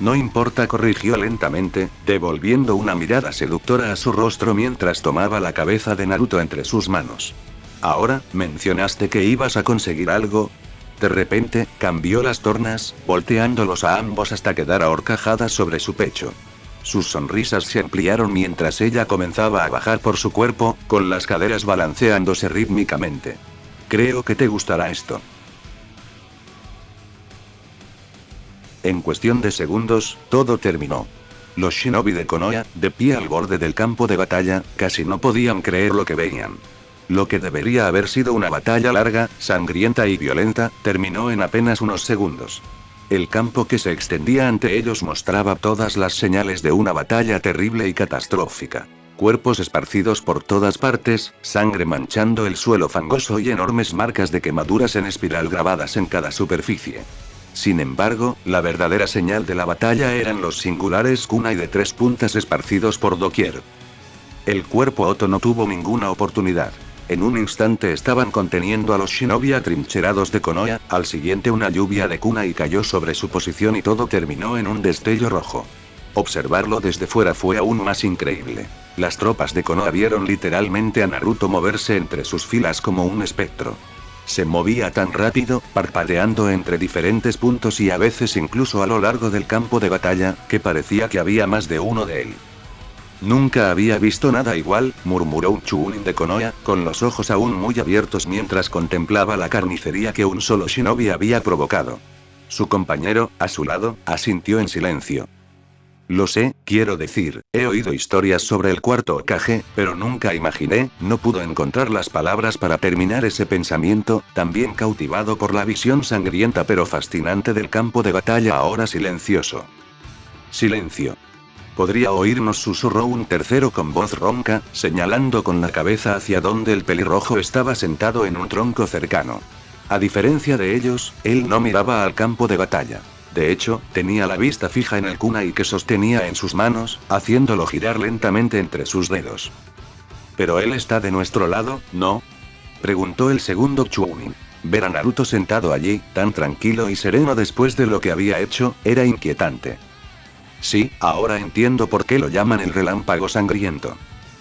No importa, corrigió lentamente, devolviendo una mirada seductora a su rostro mientras tomaba la cabeza de Naruto entre sus manos. Ahora, mencionaste que ibas a conseguir algo. De repente, cambió las tornas, volteándolos a ambos hasta quedar a horcajadas sobre su pecho. Sus sonrisas se ampliaron mientras ella comenzaba a bajar por su cuerpo, con las caderas balanceándose rítmicamente. Creo que te gustará esto. En cuestión de segundos, todo terminó. Los shinobi de Konoha, de pie al borde del campo de batalla, casi no podían creer lo que veían. Lo que debería haber sido una batalla larga, sangrienta y violenta, terminó en apenas unos segundos. El campo que se extendía ante ellos mostraba todas las señales de una batalla terrible y catastrófica. Cuerpos esparcidos por todas partes, sangre manchando el suelo fangoso y enormes marcas de quemaduras en espiral grabadas en cada superficie. Sin embargo, la verdadera señal de la batalla eran los singulares kunai de 3 puntas esparcidos por doquier. El cuerpo Oto no tuvo ninguna oportunidad. En un instante estaban conteniendo a los shinobi atrincherados de Konoha, al siguiente una lluvia de kunai cayó sobre su posición y todo terminó en un destello rojo. Observarlo desde fuera fue aún más increíble. Las tropas de Konoha vieron literalmente a Naruto moverse entre sus filas como un espectro. Se movía tan rápido, parpadeando entre diferentes puntos y a veces incluso a lo largo del campo de batalla, que parecía que había más de uno de él. Nunca había visto nada igual, murmuró un Chunin de Konoha, con los ojos aún muy abiertos mientras contemplaba la carnicería que un solo shinobi había provocado. Su compañero, a su lado, asintió en silencio. Lo sé, quiero decir, he oído historias sobre el cuarto Hokage, pero nunca imaginé, no pudo encontrar las palabras para terminar ese pensamiento, también cautivado por la visión sangrienta pero fascinante del campo de batalla ahora silencioso. Silencio. Podría oírnos, susurró un tercero con voz ronca, señalando con la cabeza hacia donde el pelirrojo estaba sentado en un tronco cercano. A diferencia de ellos, él no miraba al campo de batalla. De hecho, tenía la vista fija en el kunai que sostenía en sus manos, haciéndolo girar lentamente entre sus dedos. ¿Pero él está de nuestro lado, no?, preguntó el segundo Chunin. Ver a Naruto sentado allí, tan tranquilo y sereno después de lo que había hecho, era inquietante. Sí, ahora entiendo por qué lo llaman el relámpago sangriento.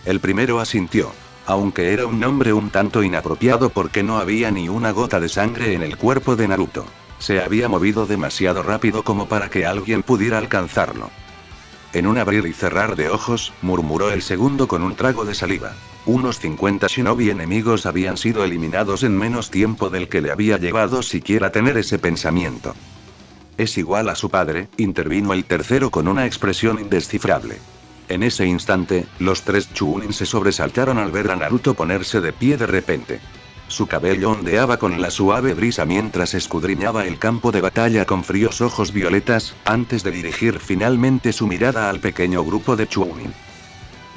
El primero asintió. Aunque era un nombre un tanto inapropiado porque no había ni una gota de sangre en el cuerpo de Naruto. Se había movido demasiado rápido como para que alguien pudiera alcanzarlo. En un abrir y cerrar de ojos, murmuró el segundo con un trago de saliva. Unos 50 shinobi enemigos habían sido eliminados en menos tiempo del que le había llevado siquiera tener ese pensamiento. Es igual a su padre, intervino el tercero con una expresión indescifrable. En ese instante, los tres Chunin se sobresaltaron al ver a Naruto ponerse de pie de repente. Su cabello ondeaba con la suave brisa mientras escudriñaba el campo de batalla con fríos ojos violetas, antes de dirigir finalmente su mirada al pequeño grupo de Chunin.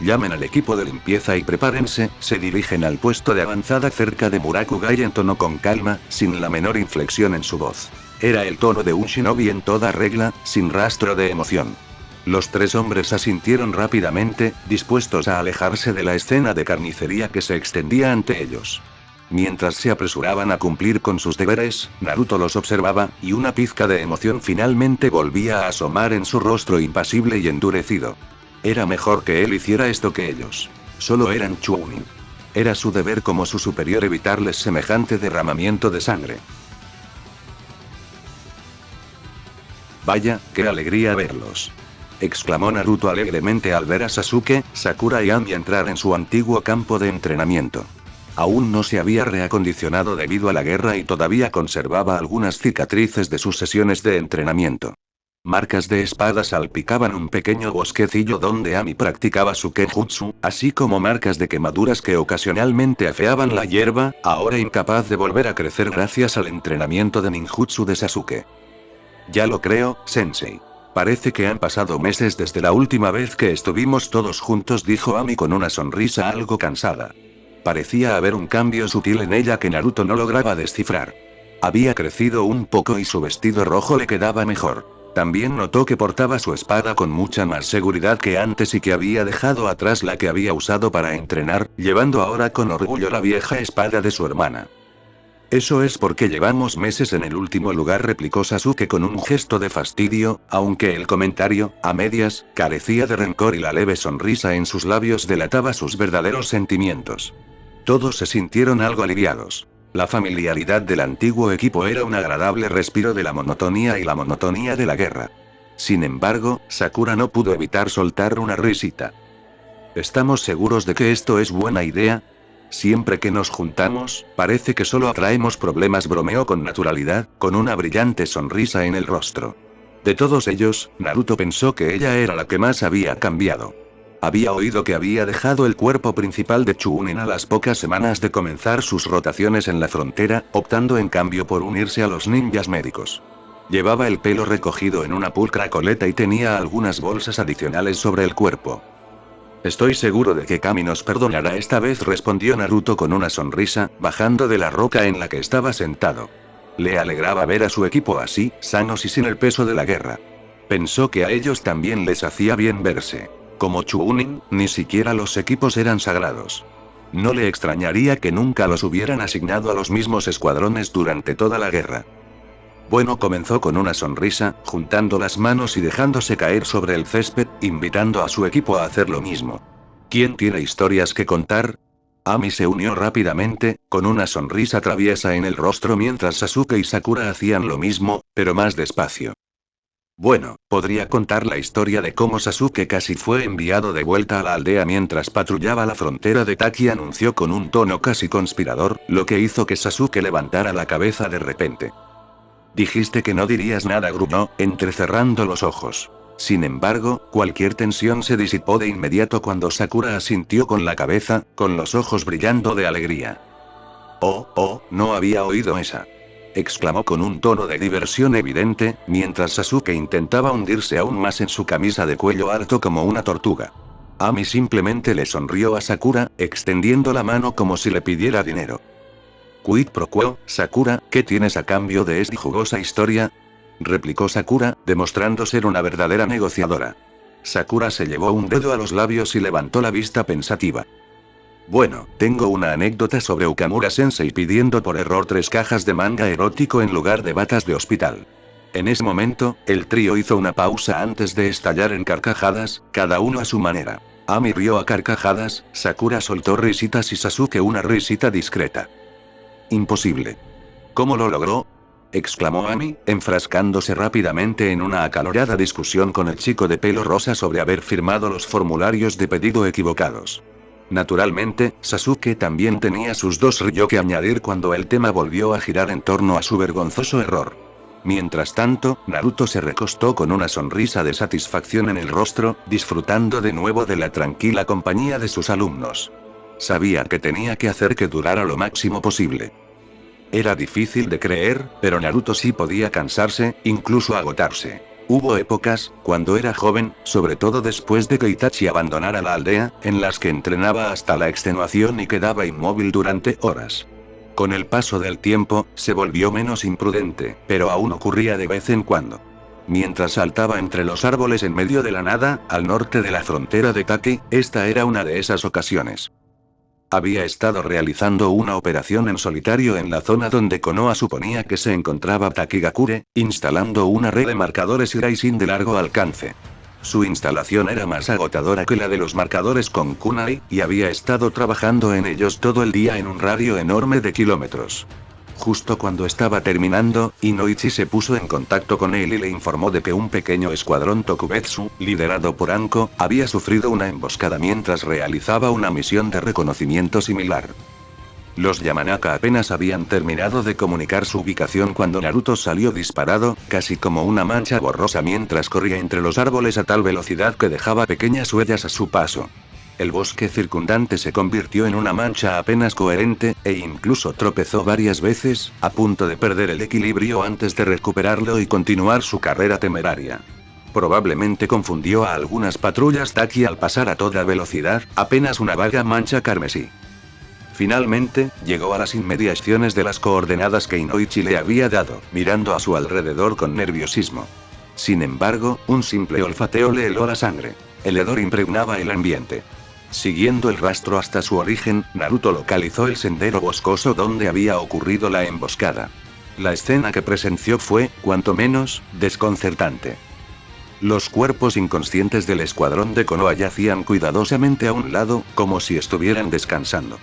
Llamen al equipo de limpieza y prepárense, se dirigen al puesto de avanzada cerca de Murakugai en tono con calma, sin la menor inflexión en su voz. Era el tono de un shinobi en toda regla, sin rastro de emoción. Los tres hombres asintieron rápidamente, dispuestos a alejarse de la escena de carnicería que se extendía ante ellos. Mientras se apresuraban a cumplir con sus deberes, Naruto los observaba, y una pizca de emoción finalmente volvía a asomar en su rostro impasible y endurecido. Era mejor que él hiciera esto que ellos. Solo eran Chunin. Era su deber como su superior evitarles semejante derramamiento de sangre. Vaya, qué alegría verlos, exclamó Naruto alegremente al ver a Sasuke, Sakura y Ami entrar en su antiguo campo de entrenamiento. Aún no se había reacondicionado debido a la guerra y todavía conservaba algunas cicatrices de sus sesiones de entrenamiento. Marcas de espada salpicaban un pequeño bosquecillo donde Ami practicaba su kenjutsu, así como marcas de quemaduras que ocasionalmente afeaban la hierba, ahora incapaz de volver a crecer gracias al entrenamiento de ninjutsu de Sasuke. Ya lo creo, sensei. Parece que han pasado meses desde la última vez que estuvimos todos juntos, dijo Ami con una sonrisa algo cansada. Parecía haber un cambio sutil en ella que Naruto no lograba descifrar. Había crecido un poco y su vestido rojo le quedaba mejor. También notó que portaba su espada con mucha más seguridad que antes y que había dejado atrás la que había usado para entrenar, llevando ahora con orgullo la vieja espada de su hermana. Eso es porque llevamos meses en el último lugar, replicó Sasuke con un gesto de fastidio, aunque el comentario, a medias, carecía de rencor y la leve sonrisa en sus labios delataba sus verdaderos sentimientos. Todos se sintieron algo aliviados. La familiaridad del antiguo equipo era un agradable respiro de la monotonía y la monotonía de la guerra. Sin embargo, Sakura no pudo evitar soltar una risita. ¿Estamos seguros de que esto es buena idea? Siempre que nos juntamos, parece que solo atraemos problemas, bromeó con naturalidad, con una brillante sonrisa en el rostro. De todos ellos, Naruto pensó que ella era la que más había cambiado. Había oído que había dejado el cuerpo principal de Chunin a las pocas semanas de comenzar sus rotaciones en la frontera, optando en cambio por unirse a los ninjas médicos. Llevaba el pelo recogido en una pulcra coleta y tenía algunas bolsas adicionales sobre el cuerpo. Estoy seguro de que Kami nos perdonará esta vez, respondió Naruto con una sonrisa, bajando de la roca en la que estaba sentado. Le alegraba ver a su equipo así, sanos y sin el peso de la guerra. Pensó que a ellos también les hacía bien verse. Como Chunin, ni siquiera los equipos eran sagrados. No le extrañaría que nunca los hubieran asignado a los mismos escuadrones durante toda la guerra. Bueno, comenzó con una sonrisa, juntando las manos y dejándose caer sobre el césped, invitando a su equipo a hacer lo mismo. ¿Quién tiene historias que contar? Ami se unió rápidamente, con una sonrisa traviesa en el rostro mientras Sasuke y Sakura hacían lo mismo, pero más despacio. Bueno, podría contar la historia de cómo Sasuke casi fue enviado de vuelta a la aldea mientras patrullaba la frontera de Taki, anunció con un tono casi conspirador, lo que hizo que Sasuke levantara la cabeza de repente. Dijiste que no dirías nada, gruñó, entrecerrando los ojos. Sin embargo, cualquier tensión se disipó de inmediato cuando Sakura asintió con la cabeza, con los ojos brillando de alegría. Oh, no había oído esa. Exclamó con un tono de diversión evidente, mientras Sasuke intentaba hundirse aún más en su camisa de cuello alto como una tortuga. Ami simplemente le sonrió a Sakura, extendiendo la mano como si le pidiera dinero. Quid pro quo, Sakura, ¿qué tienes a cambio de esta jugosa historia? Replicó Sakura, demostrando ser una verdadera negociadora. Sakura se llevó un dedo a los labios y levantó la vista pensativa. Bueno, tengo una anécdota sobre Ukamura-sensei pidiendo por error 3 cajas de manga erótico en lugar de batas de hospital. En ese momento, el trío hizo una pausa antes de estallar en carcajadas, cada uno a su manera. Ami rió a carcajadas, Sakura soltó risitas y Sasuke una risita discreta. Imposible. ¿Cómo lo logró? exclamó Ami, enfrascándose rápidamente en una acalorada discusión con el chico de pelo rosa sobre haber firmado los formularios de pedido equivocados. Naturalmente, Sasuke también tenía sus dos Ryō que añadir cuando el tema volvió a girar en torno a su vergonzoso error. Mientras tanto, Naruto se recostó con una sonrisa de satisfacción en el rostro, disfrutando de nuevo de la tranquila compañía de sus alumnos. Sabía que tenía que hacer que durara lo máximo posible. Era difícil de creer, pero Naruto sí podía cansarse, incluso agotarse. Hubo épocas, cuando era joven, sobre todo después de que Itachi abandonara la aldea, en las que entrenaba hasta la extenuación y quedaba inmóvil durante horas. Con el paso del tiempo, se volvió menos imprudente, pero aún ocurría de vez en cuando. Mientras saltaba entre los árboles en medio de la nada, al norte de la frontera de Taki, esta era una de esas ocasiones. Había estado realizando una operación en solitario en la zona donde Konoha suponía que se encontraba Takigakure, instalando una red de marcadores Iraisin de largo alcance. Su instalación era más agotadora que la de los marcadores con kunai, y había estado trabajando en ellos todo el día en un radio enorme de kilómetros. Justo cuando estaba terminando, Inoichi se puso en contacto con él y le informó de que un pequeño escuadrón Tokubetsu, liderado por Anko, había sufrido una emboscada mientras realizaba una misión de reconocimiento similar. Los Yamanaka apenas habían terminado de comunicar su ubicación cuando Naruto salió disparado, casi como una mancha borrosa mientras corría entre los árboles a tal velocidad que dejaba pequeñas huellas a su paso. El bosque circundante se convirtió en una mancha apenas coherente, e incluso tropezó varias veces, a punto de perder el equilibrio antes de recuperarlo y continuar su carrera temeraria. Probablemente confundió a algunas patrullas Taki al pasar a toda velocidad, apenas una vaga mancha carmesí. Finalmente, llegó a las inmediaciones de las coordenadas que Inoichi le había dado, mirando a su alrededor con nerviosismo. Sin embargo, un simple olfateo le heló la sangre. El hedor impregnaba el ambiente. Siguiendo el rastro hasta su origen, Naruto localizó el sendero boscoso donde había ocurrido la emboscada. La escena que presenció fue, cuanto menos, desconcertante. Los cuerpos inconscientes del escuadrón de Konoha yacían cuidadosamente a un lado, como si estuvieran descansando.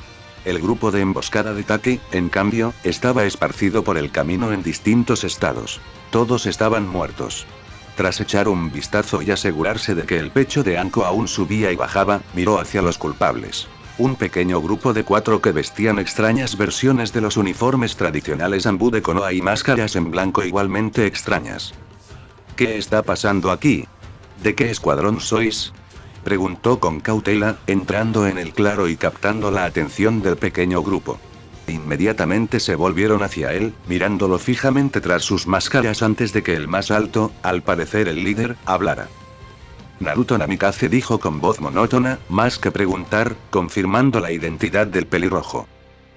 El grupo de emboscada de Taki, en cambio, estaba esparcido por el camino en distintos estados. Todos estaban muertos. Tras echar un vistazo y asegurarse de que el pecho de Anko aún subía y bajaba, miró hacia los culpables. Un pequeño grupo de 4 que vestían extrañas versiones de los uniformes tradicionales Anbu de Konoha y máscaras en blanco igualmente extrañas. ¿Qué está pasando aquí? ¿De qué escuadrón sois?, preguntó con cautela, entrando en el claro y captando la atención del pequeño grupo. Inmediatamente se volvieron hacia él, mirándolo fijamente tras sus máscaras antes de que el más alto, al parecer el líder, hablara. Naruto Namikaze dijo con voz monótona, más que preguntar, confirmando la identidad del pelirrojo.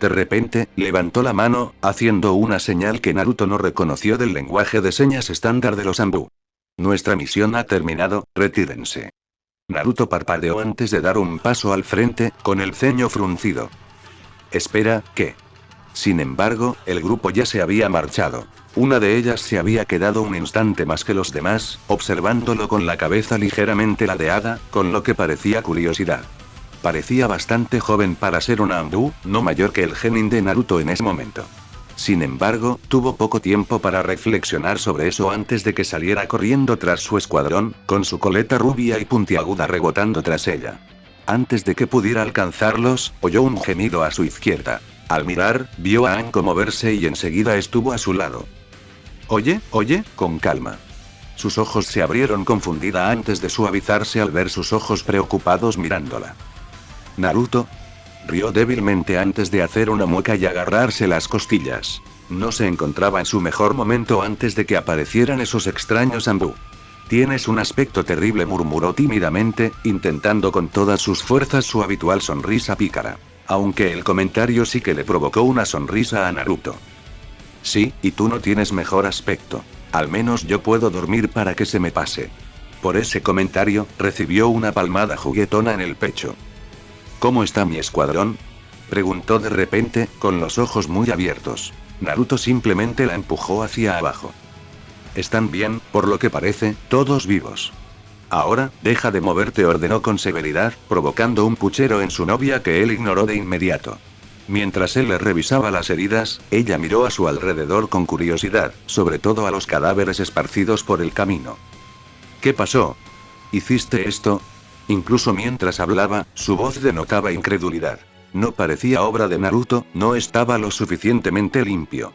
De repente, levantó la mano, haciendo una señal que Naruto no reconoció del lenguaje de señas estándar de los Anbu. Nuestra misión ha terminado, retírense. Naruto parpadeó antes de dar un paso al frente, con el ceño fruncido. Espera, ¿qué? Sin embargo, el grupo ya se había marchado. Una de ellas se había quedado un instante más que los demás, observándolo con la cabeza ligeramente ladeada, con lo que parecía curiosidad. Parecía bastante joven para ser una Anbu, no mayor que el genin de Naruto en ese momento. Sin embargo, tuvo poco tiempo para reflexionar sobre eso antes de que saliera corriendo tras su escuadrón, con su coleta rubia y puntiaguda rebotando tras ella. Antes de que pudiera alcanzarlos, oyó un gemido a su izquierda. Al mirar, vio a Anko moverse y enseguida estuvo a su lado. Oye, con calma. Sus ojos se abrieron confundida antes de suavizarse al ver sus ojos preocupados mirándola. Naruto rió débilmente antes de hacer una mueca y agarrarse las costillas. No se encontraba en su mejor momento antes de que aparecieran esos extraños Anbu. Tienes un aspecto terrible, murmuró tímidamente, intentando con todas sus fuerzas su habitual sonrisa pícara. Aunque el comentario sí que le provocó una sonrisa a Naruto. Sí, y tú no tienes mejor aspecto. Al menos yo puedo dormir para que se me pase. Por ese comentario, recibió una palmada juguetona en el pecho. ¿Cómo está mi escuadrón?, preguntó de repente, con los ojos muy abiertos. Naruto simplemente la empujó hacia abajo. Están bien, por lo que parece, todos vivos. Ahora, deja de moverte, ordenó con severidad, provocando un puchero en su novia que él ignoró de inmediato. Mientras él le revisaba las heridas, ella miró a su alrededor con curiosidad, sobre todo a los cadáveres esparcidos por el camino. ¿Qué pasó? ¿Hiciste esto? Incluso mientras hablaba, su voz denotaba incredulidad. No parecía obra de Naruto, no estaba lo suficientemente limpio.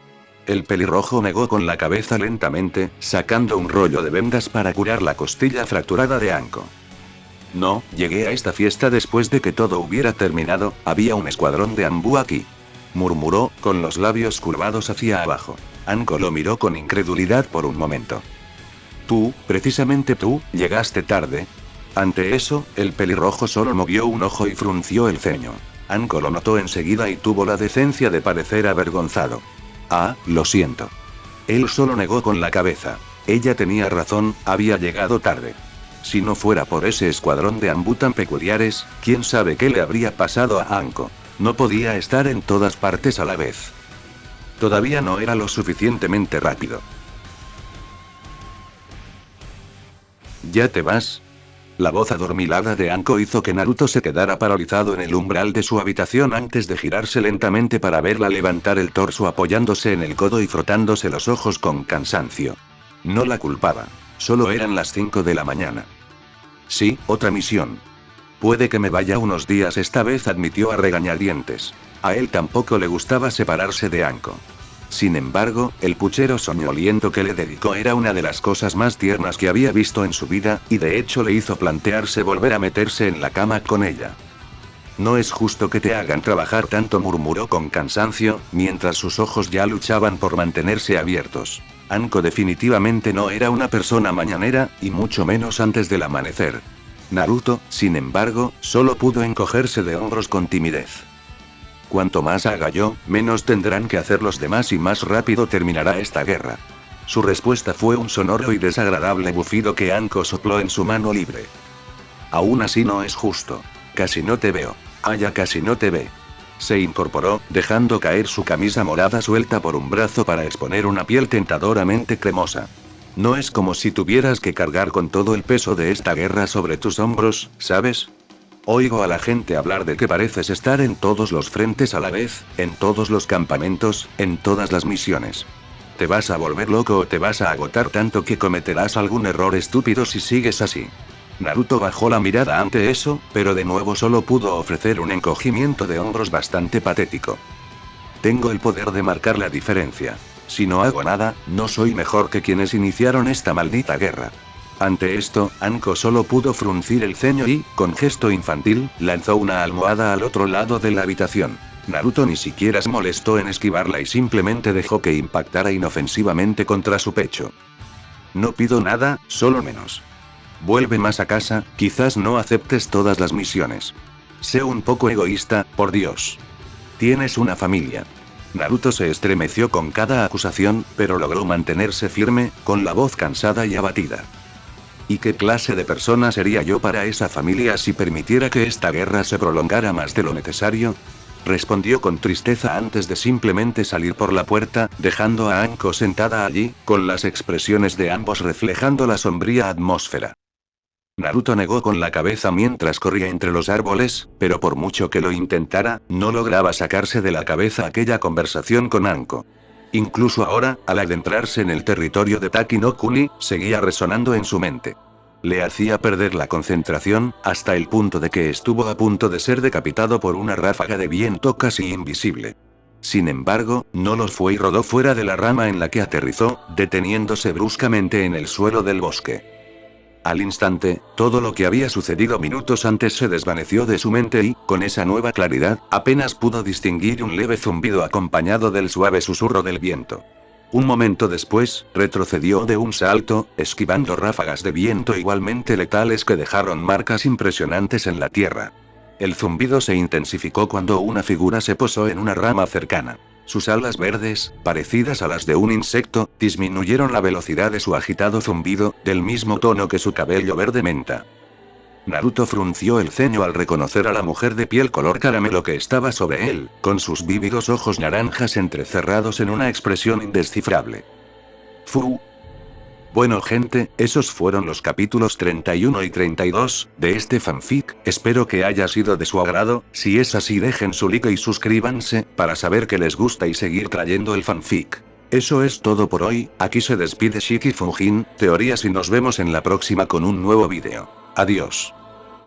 El pelirrojo negó con la cabeza lentamente, sacando un rollo de vendas para curar la costilla fracturada de Anko. No, llegué a esta fiesta después de que todo hubiera terminado, había un escuadrón de Anbu aquí. Murmuró, con los labios curvados hacia abajo. Anko lo miró con incredulidad por un momento. Tú, precisamente tú, llegaste tarde. Ante eso, el pelirrojo solo movió un ojo y frunció el ceño. Anko lo notó enseguida y tuvo la decencia de parecer avergonzado. Ah, lo siento. Él solo negó con la cabeza. Ella tenía razón, había llegado tarde. Si no fuera por ese escuadrón de Anbu tan peculiares, quién sabe qué le habría pasado a Anko. No podía estar en todas partes a la vez. Todavía no era lo suficientemente rápido. ¿Ya te vas? La voz adormilada de Anko hizo que Naruto se quedara paralizado en el umbral de su habitación antes de girarse lentamente para verla levantar el torso apoyándose en el codo y frotándose los ojos con cansancio. No la culpaba. Solo eran las 5 de la mañana. Sí, otra misión. Puede que me vaya unos días esta vez, admitió a regañadientes. A él tampoco le gustaba separarse de Anko. Sin embargo, el puchero soñoliento que le dedicó era una de las cosas más tiernas que había visto en su vida, y de hecho le hizo plantearse volver a meterse en la cama con ella. No es justo que te hagan trabajar tanto, murmuró con cansancio, mientras sus ojos ya luchaban por mantenerse abiertos. Anko definitivamente no era una persona mañanera, y mucho menos antes del amanecer. Naruto, sin embargo, solo pudo encogerse de hombros con timidez. Cuanto más haga yo, menos tendrán que hacer los demás y más rápido terminará esta guerra. Su respuesta fue un sonoro y desagradable bufido que Anko sopló en su mano libre. Aún así no es justo. Casi no te veo. Ya casi no te ve. Se incorporó, dejando caer su camisa morada suelta por un brazo para exponer una piel tentadoramente cremosa. No es como si tuvieras que cargar con todo el peso de esta guerra sobre tus hombros, ¿sabes? Oigo a la gente hablar de que pareces estar en todos los frentes a la vez, en todos los campamentos, en todas las misiones. ¿Te vas a volver loco o te vas a agotar tanto que cometerás algún error estúpido si sigues así? Naruto bajó la mirada ante eso, pero de nuevo solo pudo ofrecer un encogimiento de hombros bastante patético. Tengo el poder de marcar la diferencia. Si no hago nada, no soy mejor que quienes iniciaron esta maldita guerra. Ante esto, Anko solo pudo fruncir el ceño y, con gesto infantil, lanzó una almohada al otro lado de la habitación. Naruto ni siquiera se molestó en esquivarla y simplemente dejó que impactara inofensivamente contra su pecho. No pido nada, solo menos. Vuelve más a casa, quizás no aceptes todas las misiones. Sé un poco egoísta, por Dios. Tienes una familia. Naruto se estremeció con cada acusación, pero logró mantenerse firme, con la voz cansada y abatida. ¿Y qué clase de persona sería yo para esa familia si permitiera que esta guerra se prolongara más de lo necesario? Respondió con tristeza antes de simplemente salir por la puerta, dejando a Anko sentada allí, con las expresiones de ambos reflejando la sombría atmósfera. Naruto negó con la cabeza mientras corría entre los árboles, pero por mucho que lo intentara, no lograba sacarse de la cabeza aquella conversación con Anko. Incluso ahora, al adentrarse en el territorio de Taki no Kuni, seguía resonando en su mente. Le hacía perder la concentración, hasta el punto de que estuvo a punto de ser decapitado por una ráfaga de viento casi invisible. Sin embargo, no lo fue y rodó fuera de la rama en la que aterrizó, deteniéndose bruscamente en el suelo del bosque. Al instante, todo lo que había sucedido minutos antes se desvaneció de su mente y, con esa nueva claridad, apenas pudo distinguir un leve zumbido acompañado del suave susurro del viento. Un momento después, retrocedió de un salto, esquivando ráfagas de viento igualmente letales que dejaron marcas impresionantes en la tierra. El zumbido se intensificó cuando una figura se posó en una rama cercana. Sus alas verdes, parecidas a las de un insecto, disminuyeron la velocidad de su agitado zumbido, del mismo tono que su cabello verde menta. Naruto frunció el ceño al reconocer a la mujer de piel color caramelo que estaba sobre él, con sus vívidos ojos naranjas entrecerrados en una expresión indescifrable. Bueno gente, esos fueron los capítulos 31 y 32, de este fanfic, espero que haya sido de su agrado, si es así dejen su like y suscríbanse, para saber que les gusta y seguir trayendo el fanfic. Eso es todo por hoy, aquí se despide Shiki Fujin, teorías y nos vemos en la próxima con un nuevo vídeo. Adiós.